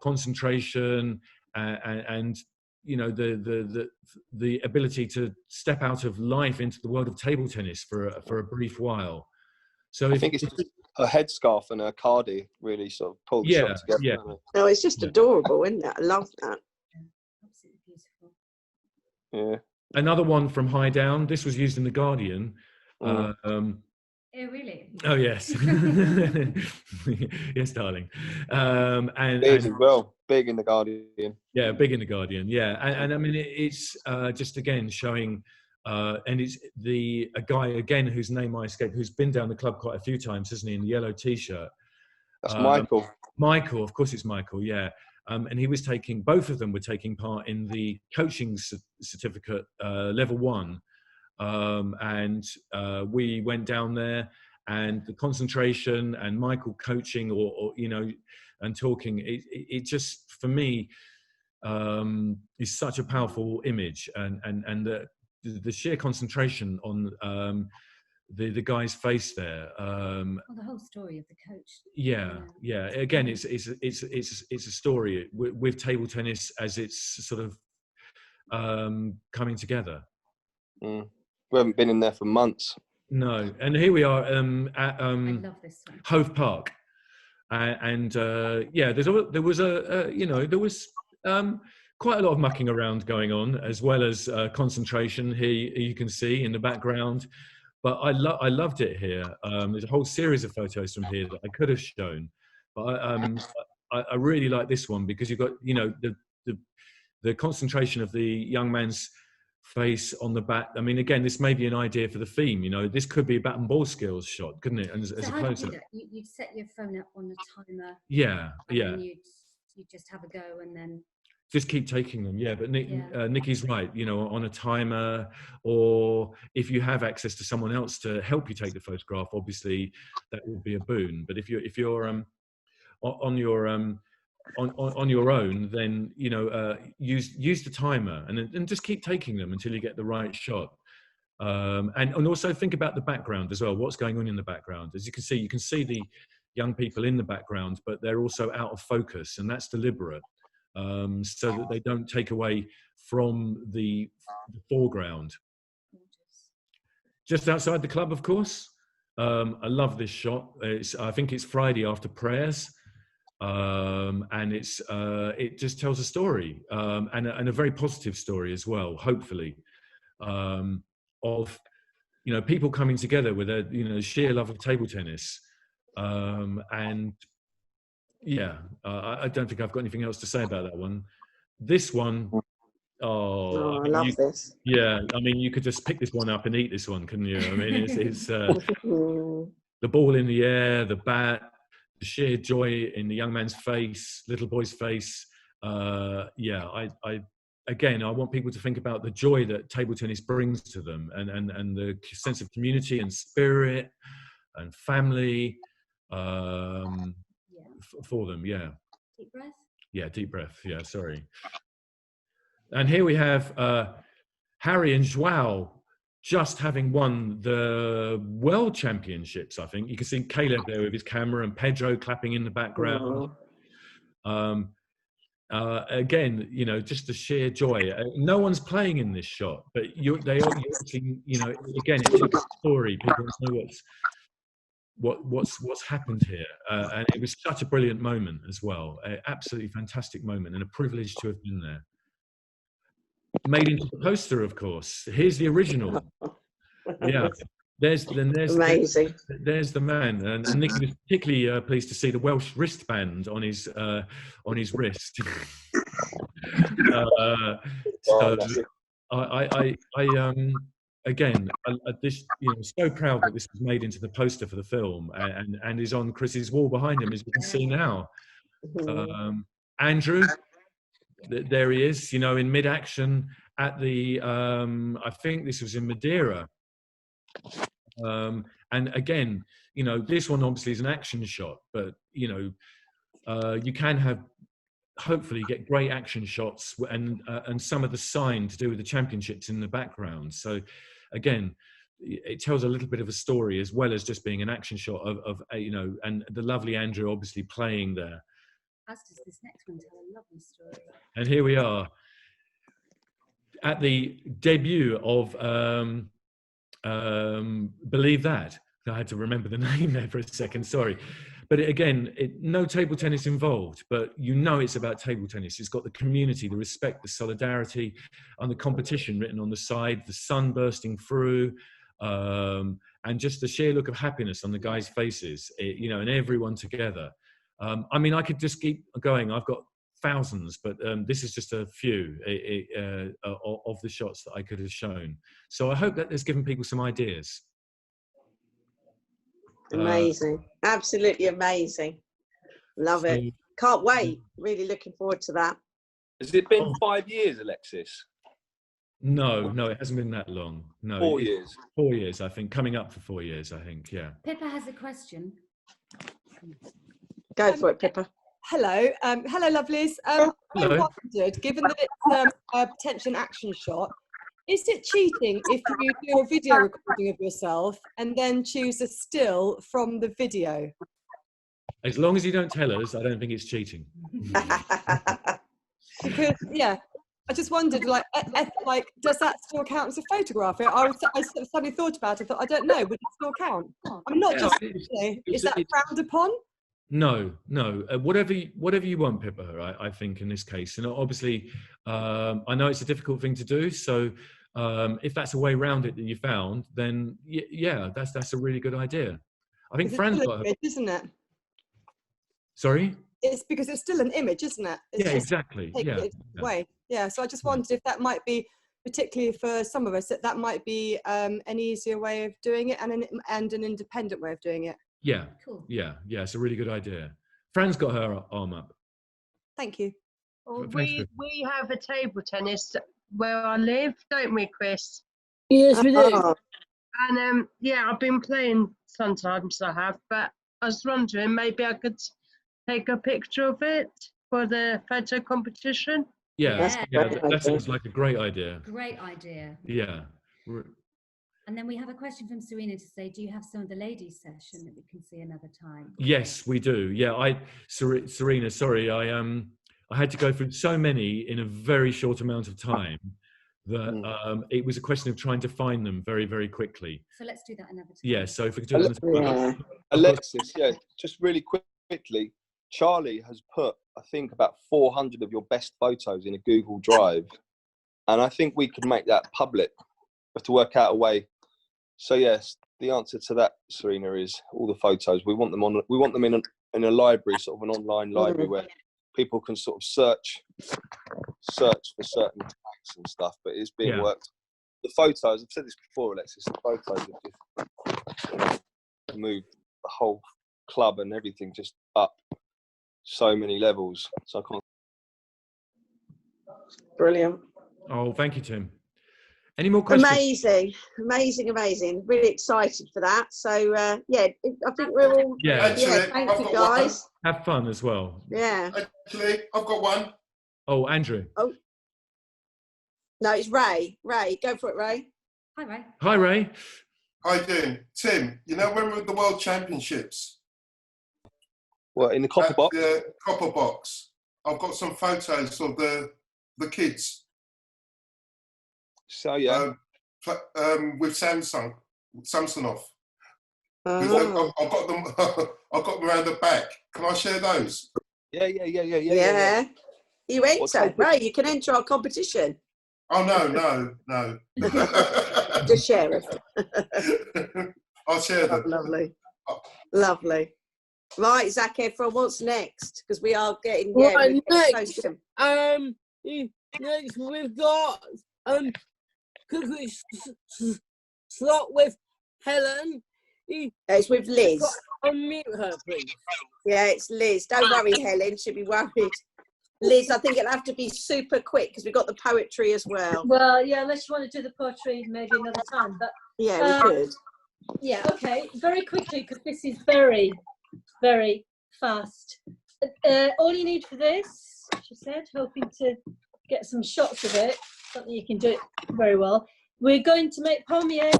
S9: concentration and the ability to step out of life into the world of table tennis for a brief while. So
S5: I think it's her headscarf and her cardi really sort of pull the shot together.
S9: Yeah.
S1: No, it's just adorable, isn't it? I love that.
S8: Absolutely beautiful.
S5: Yeah.
S9: another one from High Down. This was used in The Guardian.
S8: Oh, really?
S9: Oh, yes. Yes, darling.
S5: Big as well. Big in The Guardian.
S9: Yeah, big in The Guardian. Yeah. And I mean, it's just, again, showing, and it's a guy, again, whose name I escaped, who's been down the club quite a few times, hasn't he, in the yellow T-shirt.
S5: That's Michael.
S9: Michael, of course it's Michael, yeah. And he was both of them were taking part in the coaching certificate, level 1. And we went down there, and the concentration and Michael coaching or you know, and talking, it just, for me, is such a powerful image, and the sheer concentration on the guy's face there.
S8: The whole story of the coach.
S9: Yeah. Again, it's a story with table tennis as it's sort of coming together.
S5: We haven't been in there for months.
S9: No, and here we are at
S8: I love this one.
S9: Hove Park, and yeah, there was quite a lot of mucking around going on, as well as concentration. Here you can see in the background, but I loved it here. There's a whole series of photos from here that I could have shown, but I really like this one because you've got, you know, the concentration of the young man's face on the bat. I mean, again, this may be an idea for the theme. You know, this could be a bat and ball skills shot, couldn't it? And as
S8: So
S9: a
S8: how do you
S9: close-up.
S8: do that? You'd set your phone up on a timer.
S9: Yeah.
S8: And you'd just have a go and then.
S9: Just keep taking them, yeah. But Nikki's right. You know, on a timer, or if you have access to someone else to help you take the photograph, obviously that would be a boon. But if you're on your own, then you know, use the timer and just keep taking them until you get the right shot. And also think about the background as well. What's going on in the background? As you can see the young people in the background, but they're also out of focus, and that's deliberate, so that they don't take away from the foreground. Just outside the club, of course. I love this shot. I think it's Friday after prayers. And it just tells a story, and a very positive story as well, hopefully, of, you know, people coming together with a, you know, sheer love of table tennis. And yeah, I don't think I've got anything else to say about that one. This one,
S1: I love this.
S9: Yeah, I mean, you could just pick this one up and eat this one, couldn't you? I mean, it's the ball in the air, the bat, the sheer joy in the young man's face, little boy's face. Yeah, I want people to think about the joy that table tennis brings to them, and the sense of community and spirit and family for them. Yeah.
S8: Deep breath.
S9: Yeah, deep breath. Yeah, sorry. And here we have Harry and Joao just having won the World Championships, I think. You can see Caleb there with his camera and Pedro clapping in the background. Again, you know, just the sheer joy. No one's playing in this shot, but they are actually, you know, again, it's a story. People know what's happened here. And it was such a brilliant moment as well. An absolutely fantastic moment, and a privilege to have been there. Made into the poster, of course. Here's the original. Yeah, there's
S1: amazing.
S9: There's the man, and Nikki was particularly pleased to see the Welsh wristband on his wrist. So again, this, you know, so proud that this was made into the poster for the film, and is on Chris's wall behind him, as you can see now. Andrew. There he is, you know, in mid-action at the, I think this was in Madeira. And again, you know, this one obviously is an action shot, but, you know, you can hopefully get great action shots and some of the sign to do with the championships in the background. So again, it tells a little bit of a story as well as just being an action shot of you know, and the lovely Andrew obviously playing there.
S8: As does this next one tell a lovely story.
S9: And here we are at the debut of Believe That. I had to remember the name there for a second, sorry. but again, no table tennis involved, but you know it's about table tennis. It's got the community, the respect, the solidarity, and the competition written on the side, the sun bursting through, and just the sheer look of happiness on the guys' faces, and everyone together. I mean, I could just keep going. I've got thousands, but this is just a few of the shots that I could have shown. So I hope that has given people some ideas.
S1: Amazing. Absolutely amazing. Love it. Can't wait. Really looking forward to that.
S5: Has it been 5 years, Alexis?
S9: No, it hasn't been that long. No,
S5: 4 years.
S9: 4 years, I think. Coming up for 4 years, I think. Yeah.
S8: Pippa has a question.
S1: Go for it, Pippa.
S6: Hello, hello, lovelies. I
S9: Hello.
S6: wondered, given that it's a potential action shot, is it cheating if you do a video recording of yourself and then choose a still from the video?
S9: As long as you don't tell us, I don't think it's cheating.
S6: Because I just wondered, like, does that still count as a photograph? I suddenly thought about it. Thought, I don't know, would it still count? I'm not just. Is that frowned upon?
S9: No. Whatever you want, Pippa. I think in this case, and obviously, I know it's a difficult thing to do. So, if that's a way around it that you found, then that's a really good idea. I think Fran's got her.
S6: Image, isn't it?
S9: Sorry.
S6: It's because it's still an image, isn't it? It's
S9: exactly.
S6: Away. Yeah. So I just wondered if that might be, particularly for some of us, that might be an easier way of doing it and an independent way of doing it.
S9: Yeah.
S8: Cool.
S9: Yeah. It's a really good idea. Fran's got her arm up.
S6: Thank you.
S11: Well, we have a table tennis where I live, don't we, Chris?
S2: Yes, we do.
S11: And I've been playing sometimes, I have, but I was wondering maybe I could take a picture of it for the photo competition.
S9: That sounds like a great idea.
S8: Great idea.
S9: Yeah.
S8: And then we have a question from Serena to say, do you have some of the ladies' session that we can see another time?
S9: Yes, we do. Yeah, Serena, sorry, I had to go through so many in a very short amount of time that it was a question of trying to find them very, very quickly.
S8: So let's do that another time.
S9: Yeah, so if we could do that.
S5: Alexis, just really quickly, Charlie has put, I think, about 400 of your best photos in a Google Drive. And I think we could make that public. We have to work out a way. So yes, the answer to that, Serena, is all the photos. We want them in a library, sort of an online library where people can sort of search for certain tags and stuff, but it's being worked. The photos, I've said this before, Alexis, the photos have just moved the whole club and everything just up so many levels. So I can't.
S1: Brilliant.
S9: Oh, thank you, Tim. Any more questions?
S1: Amazing. Really excited for that. So, I think we're all... thank you, guys.
S9: Have fun as well.
S1: Yeah.
S3: Actually, I've got one.
S9: Oh, Andrew.
S1: Oh. No, it's Ray. Ray, go for it, Ray.
S8: Hi, Ray.
S9: Hi, Ray.
S3: How you doing? Tim, you know when we were at the World Championships?
S5: What, in the copper box?
S3: The copper box. I've got some photos of the kids.
S5: So
S3: with Samsonov. I've got them. I've got them around the back. Can I share those?
S5: Yeah.
S1: You enter, right? You can enter our competition.
S3: Oh no.
S1: Just share it.
S3: I'll share them.
S1: Lovely. Right, Zac Efron, what's next? Because we are getting
S2: next. Next we've got cookery slot with Helen.
S1: It's with Liz.
S2: Unmute her, please.
S1: Yeah, it's Liz. Don't worry, Helen. She'll be worried. Liz, I think it'll have to be super quick because we've got the poetry as well.
S12: Well, yeah, unless you want to do the poetry maybe another time. But
S1: yeah, we could.
S12: Yeah, okay. Very quickly, because this is very, very fast. All you need for this, she said, hoping to get some shots of it, something you can do it very well. We're going to make pommiers,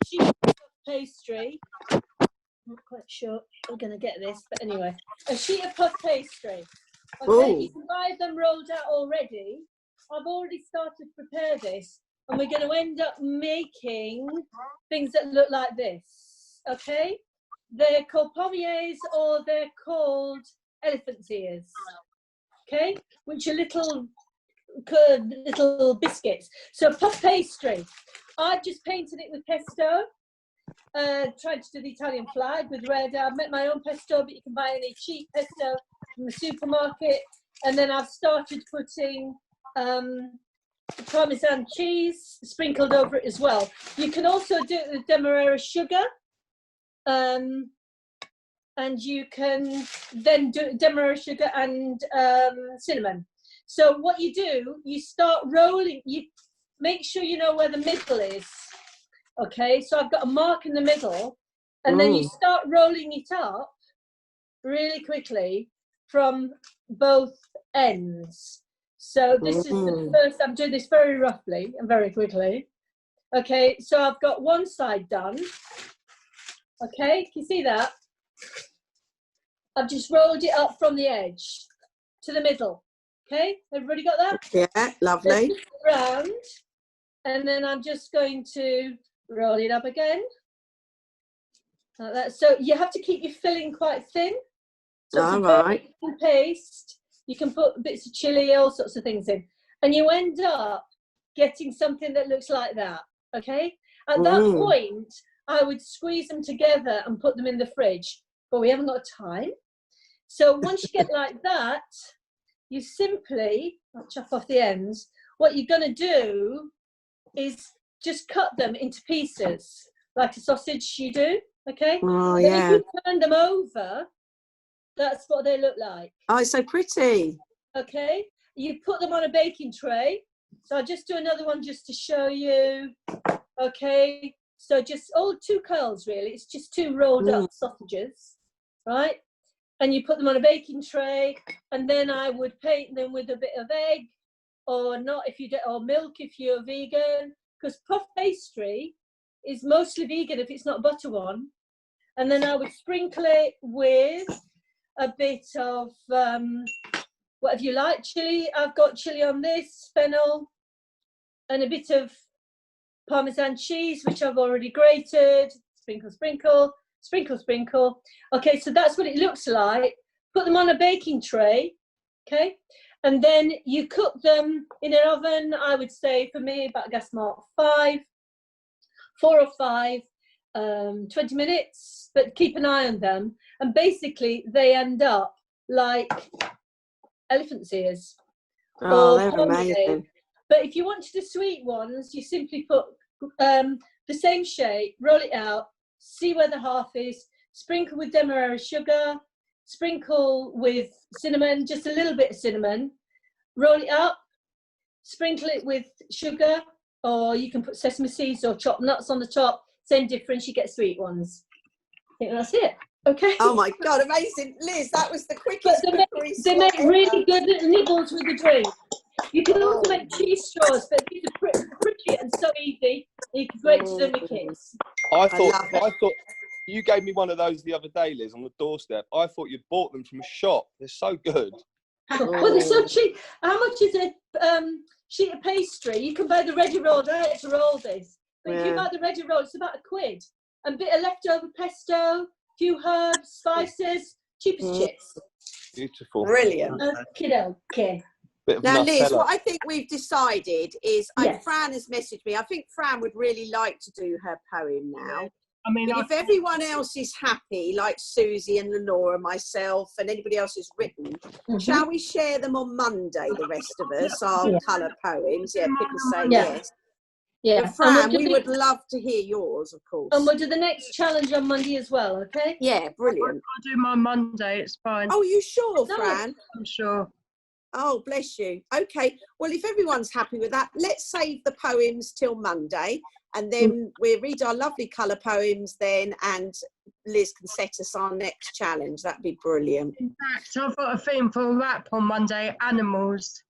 S12: sheet of pastry. I'm not quite sure we're going to get this, but anyway, a sheet of puff pastry. Okay, you can buy them rolled out already. I've already started to prepare this, and we're going to end up making things that look like this. Okay, they're called pommiers or they're called elephant's ears, okay, which are little biscuits. So puff pastry, I've just painted it with pesto, tried to do the Italian flag with red. I've made my own pesto, but you can buy any cheap pesto from the supermarket. And then I've started putting Parmesan cheese sprinkled over it as well. You can also do it with demerara sugar, and you can then do demerara sugar and cinnamon. So what you do, you start rolling, you make sure you know where the middle is. Okay, so I've got a mark in the middle, and then you start rolling it up really quickly from both ends. So this is the first, I'm doing this very roughly and very quickly. Okay, so I've got one side done. Okay, can you see that? I've just rolled it up from the edge to the middle. Okay, everybody got that?
S1: Yeah, lovely.
S12: Round, and then I'm just going to roll it up again. Like that. So you have to keep your filling quite thin. So
S1: all right.
S12: Paste. You can put bits of chili, all sorts of things in, and you end up getting something that looks like that. Okay. At that point, I would squeeze them together and put them in the fridge, but we haven't got time. So once you get like that, you simply, I'll chop off the ends. What you're going to do is just cut them into pieces, like a sausage you do, okay?
S1: Oh,
S12: then
S1: yeah.
S12: if you turn them over, that's what they look like.
S1: Oh, it's so pretty.
S12: Okay? You put them on a baking tray. So I'll just do another one just to show you. Okay? So just all 2 curls, really. It's just 2 rolled up sausages, right? And you put them on a baking tray, and then I would paint them with a bit of egg, or not if you do, or milk if you're vegan, because puff pastry is mostly vegan if it's not butter one. And then I would sprinkle it with a bit of whatever you like, chili. I've got chili on this, fennel, and a bit of Parmesan cheese, which I've already grated. Sprinkle, sprinkle. Sprinkle, sprinkle. Okay, so that's what it looks like. Put them on a baking tray, okay? And then you cook them in an oven, I would say, for me, about a gas mark 4 or 5, 20 minutes, but keep an eye on them. And basically, they end up like elephant's ears.
S1: Oh, they're amazing.
S12: But if you wanted the sweet ones, you simply put the same shape, roll it out, see where the half is, sprinkle with demerara sugar, sprinkle with cinnamon, just a little bit of cinnamon, roll it up, sprinkle it with sugar, or you can put sesame seeds or chopped nuts on the top. Same difference, you get sweet ones. I think that's it. Okay.
S1: Oh my God, amazing. Liz, that was the quickest cookery
S12: They make really good little nibbles with the drink. You can also make cheese straws, but these are pretty and so easy. You can great to them with kids.
S5: I thought you gave me one of those the other day, Liz, on the doorstep. I thought you'd bought them from a shop. They're so good.
S12: Well, they're so cheap. How much is a sheet of pastry? You can buy the ready rolled. I had to roll this, but if you buy the ready rolled, it's about £1. And a bit of leftover pesto, few herbs, spices, cheap as chips.
S5: Beautiful.
S1: Brilliant.
S12: Okay.
S1: Now, Liz, what I think we've decided is, Fran has messaged me. I think Fran would really like to do her poem now.
S11: I mean,
S1: but if everyone else is happy, like Susie and Lenora, myself, and anybody else who's written, shall we share them on Monday, the rest of us, our colour poems? Yeah, people say yes.
S12: Yeah,
S1: but Fran, we would love to hear yours, of course.
S12: And we'll do the next challenge on Monday as well, okay?
S1: Yeah, brilliant.
S11: I'll do my Monday, it's fine.
S1: Oh, you sure, Fran?
S11: I'm sure.
S1: Oh, bless you. Okay, well, if everyone's happy with that, let's save the poems till Monday, and then we'll read our lovely colour poems then, and Liz can set us our next challenge. That'd be brilliant.
S11: In fact, I've got a theme for a rap on Monday, animals.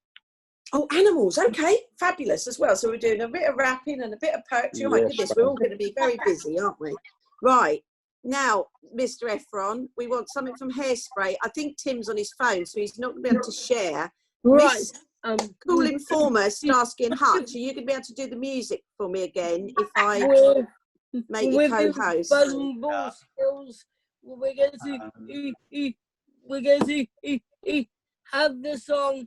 S1: Oh, animals, okay, fabulous as well. So we're doing a bit of rapping and a bit of poetry. Oh my goodness, we're all going to be very busy, aren't we? Right, now, Mr. Ephron, we want something from Hairspray. I think Tim's on his phone, so he's not going to be able to share.
S2: Right.
S1: Cool Informer, Starsky and Hutch, are you going to be able to do the music for me again if I make you co-host?
S2: Buzz and ball skills, we're going to have the song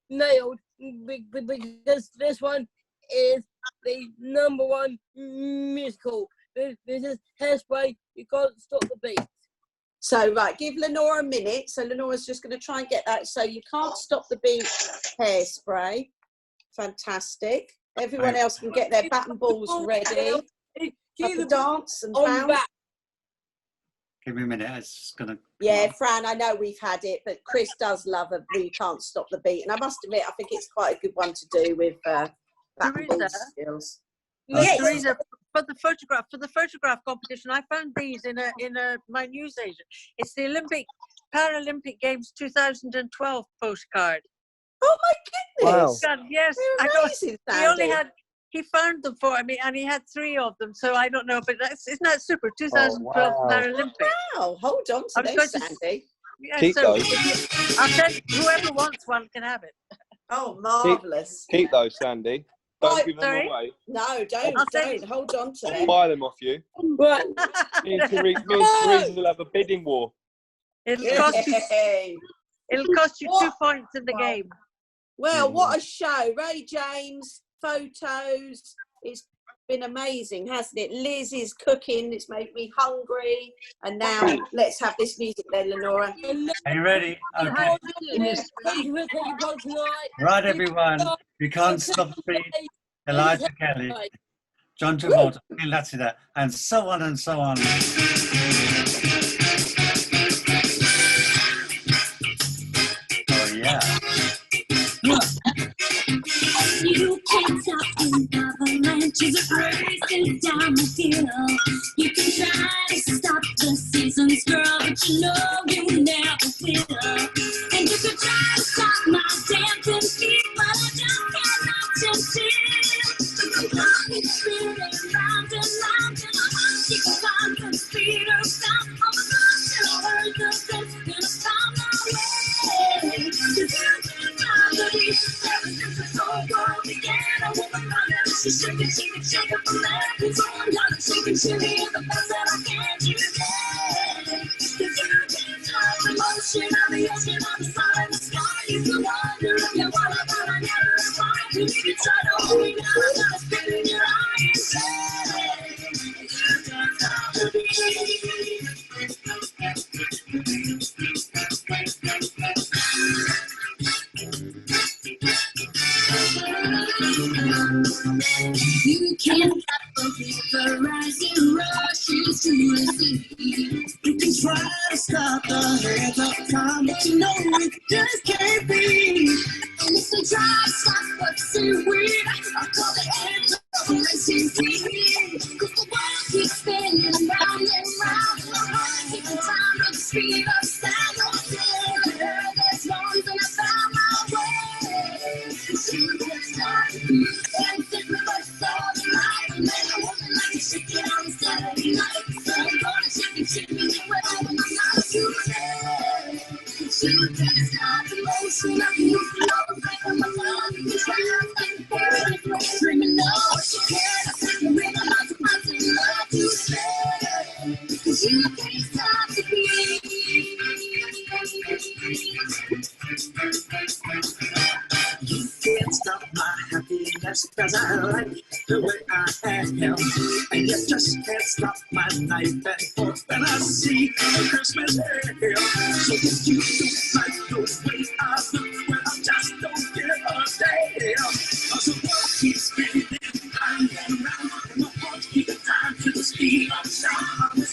S2: nailed because this one is the #1 musical. This is Hairspray. You can't stop the beat.
S1: So, right, give Lenora a minute. So Lenora's just going to try and get that. So you can't stop the beat, Hairspray. Fantastic. Everyone else can get their bat and balls ready. Have the dance and pound.
S13: Give me a minute. It's just going to...
S1: Yeah, Fran, I know we've had it, but Chris does love a We Can't Stop the Beat. And I must admit, I think it's quite a good one to do with bat and ball skills.
S14: Yes. Teresa, for the photograph competition, I found these in my newsagent. It's the Paralympic Games 2012 postcard.
S1: Oh my goodness!
S5: Wow.
S14: God, yes,
S1: amazing,
S14: he found them for me, and he had 3 of them. So I don't know, but isn't that super? 2012 Paralympic.
S1: Wow! Hold on to those, Sandy.
S14: Yeah,
S5: Keep
S14: so
S5: those.
S14: I'll tell you, whoever wants one can have it.
S1: Oh, marvellous!
S5: Keep those, Sandy. Don't give them away.
S1: No, don't. Hold on to them.
S5: Buy them off you.
S2: Right.
S5: Me and Teresa will have a bidding war.
S14: It'll cost you 2 points in the game.
S1: Well, what a show. Ray James, photos. It's been amazing, hasn't it? Liz is cooking. It's made me hungry. And now let's have this music then, Lenora.
S13: Are you ready? Okay. Right, everyone. We can't stop the beat. Elijah Kelly, John Travolta, Latina, and so on and so on. Oh, yeah.
S15: You can't stop an avalanche as it races down the hill. You can try to stop the seasons, girl, but you know you never will. And you can try to stop my dancing feet, but I just cannot just chill. I'm spinning round and round in my heart. You can find the speed or stop all the thoughts and words of this gonna come my way. Cause you can't stop the beat. Ever since this whole world began, a woman running, she's shaking, shaking from every time. Got a shaking, shaking in the best that I can do today. Cause you can't stop the motion of the ocean, of the sun and the sky. You can wonder if you want to, but I never find you. You can try to hold me down, I gotta spit in your eye and say, you can't stop the beat. You can't stop the rising rushes to the sea. You can try to stop the hands of time, but you know it just can't be. And if you try to stop what's in weird, I call the hands of the racing team. Cause the world keeps spinning round and round. Keep the time with the speed of sound. There's ones and I found my way. You can't stop me. And sit with us all night. And then I want to like to shake it on Saturday night. So I'm gonna shake it wherever my mouth today. You can't stop the motion of the movement of the breath of my love. You try to find the word, screaming no. You can't stop the rhythm of the love to say. Cause you can't stop the beat. You can't stop my happiness, cause I like the way I am. And you just can't stop my night and forth when I see the Christmas hill. So if you don't like the way I look, well, I just don't give a damn. Cause the world keeps spinning round and round, and my heart keeps time to the speed of sound.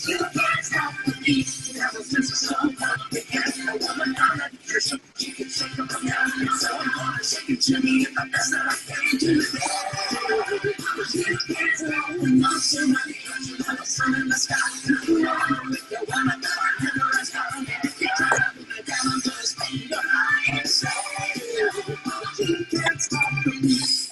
S15: You can't stop the beat. Ever since the sun began, a woman on a nutrition. She can shake up from down and so I'm gonna shake it to me in the best that I can do. You can't stop the motion of the ocean of the sun in the sky. You wanna go and never rest on it. You gotta move it down to the speed of light and say, you can't stop the beat.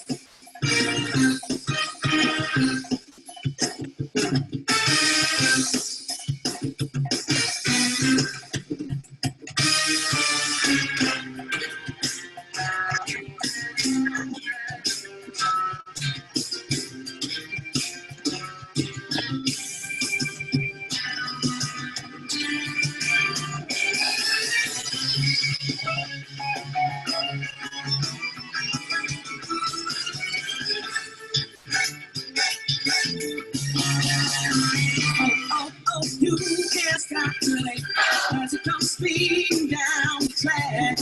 S15: laying down flat.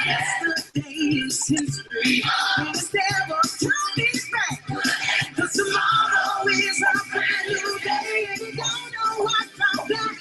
S15: Yesterday is history. Instead of turning back, 'cause tomorrow is a brand new day, and you don't know what comes back.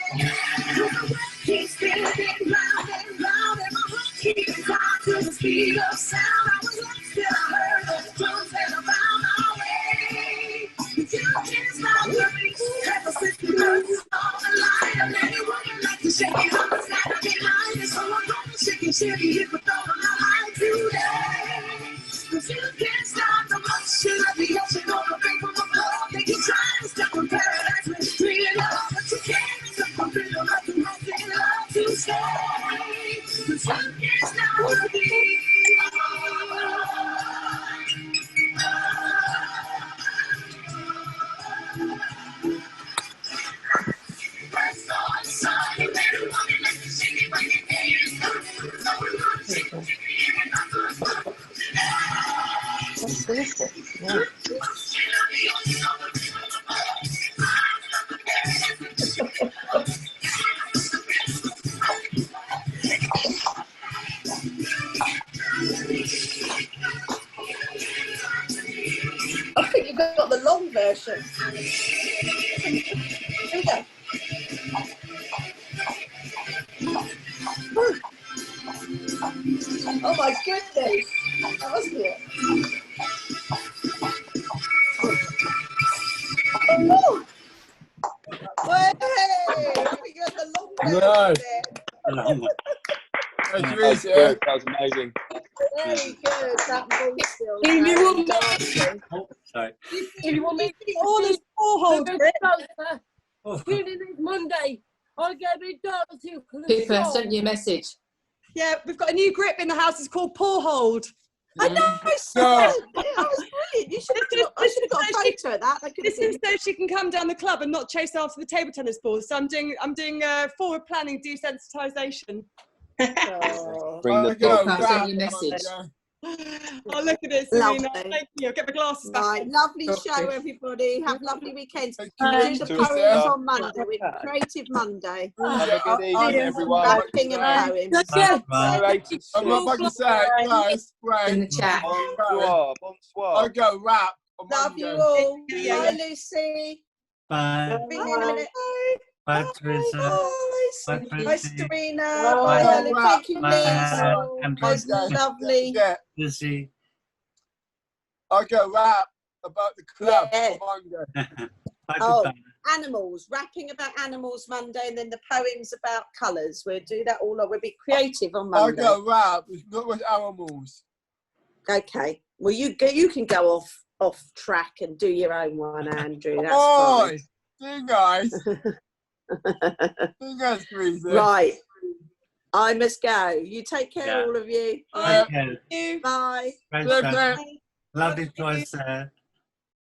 S15: The world keeps spinning round and round, and my heart keeps time to the speed of sound. I was lost till I heard the drums and I found my way. You can't stop the beat, ever since the earth is on the line. I'm letting woman like to shake it up, it's gotta be mine. So I'm gonna shake it, shake it, hit the thought of my life today. 'Cause you can't stop the motion of the ocean or the pain from the floor. They keep trying to step on paradise with free love, but you can't stop the rhythm of the rock and love to stay. 'Cause you can't stop the beat.
S4: What's this? Yeah.
S1: I think you've got the long version. Here we go. Oh my goodness. That was it. Oh. Way! We got the long version there.
S5: That was good. That was amazing.
S1: Very good. That voice still.
S2: You want
S1: dancing.
S13: Oh, sorry.
S2: You want me
S6: All this hold grip.
S2: Tune in next Monday. I'm going to be dancing for the
S4: Pippa
S2: song.
S4: sent you a message.
S6: Yeah, we've got a new grip in the house. It's called paw hold.
S1: I know, I saw it. That was brilliant. I should have got a photo of that.
S6: This is so she can come down the club and not chase after the table tennis balls. So I'm doing forward planning desensitization.
S1: Oh.
S5: Bring the
S4: Pippa sent you a message.
S6: Oh, look at this, Serena. Thank you. I'll get my glasses back.
S1: Right, lovely show, everybody. Have lovely weekends. We do the
S5: you.
S1: poems on Monday. With Creative Monday.
S5: Have a good evening, everyone.
S1: Rapping and poems.
S13: Bye.
S16: I'm about to say, guys,
S4: In the chat.
S5: Bonsoir. Bonsoir.
S16: I'll go rap on
S1: Love
S16: Monday.
S1: you all. Bye, Lucy.
S13: Bye.
S1: Bring me in a minute.
S13: Bye, Teresa. Bye,
S1: Bye,
S13: Tracy.
S1: Serena.
S13: Bye.
S1: Bye, Helen. Thank you,
S13: Bye,
S1: Liz.
S13: and
S1: That's lovely.
S16: Yeah,
S13: Lizzie.
S16: I'll go rap about the club
S1: Yeah.
S16: on Monday.
S13: Bye,
S1: Oh,
S13: Pippa.
S1: animals. Rapping about animals Monday, and then the poems about colours. We'll do that all. We'll be creative on
S16: I'll
S1: Monday.
S16: go rap. It's not with animals.
S1: Okay. Well, you can go off track and do your own one, Andrew. That's
S16: Oi, you guys. You guys, please.
S1: fine. Right. I must go. You take care,
S13: Yeah.
S1: all of you.
S13: Thank you.
S1: Bye.
S13: Great
S16: Love
S13: show.
S16: that.
S13: Lovely choice there.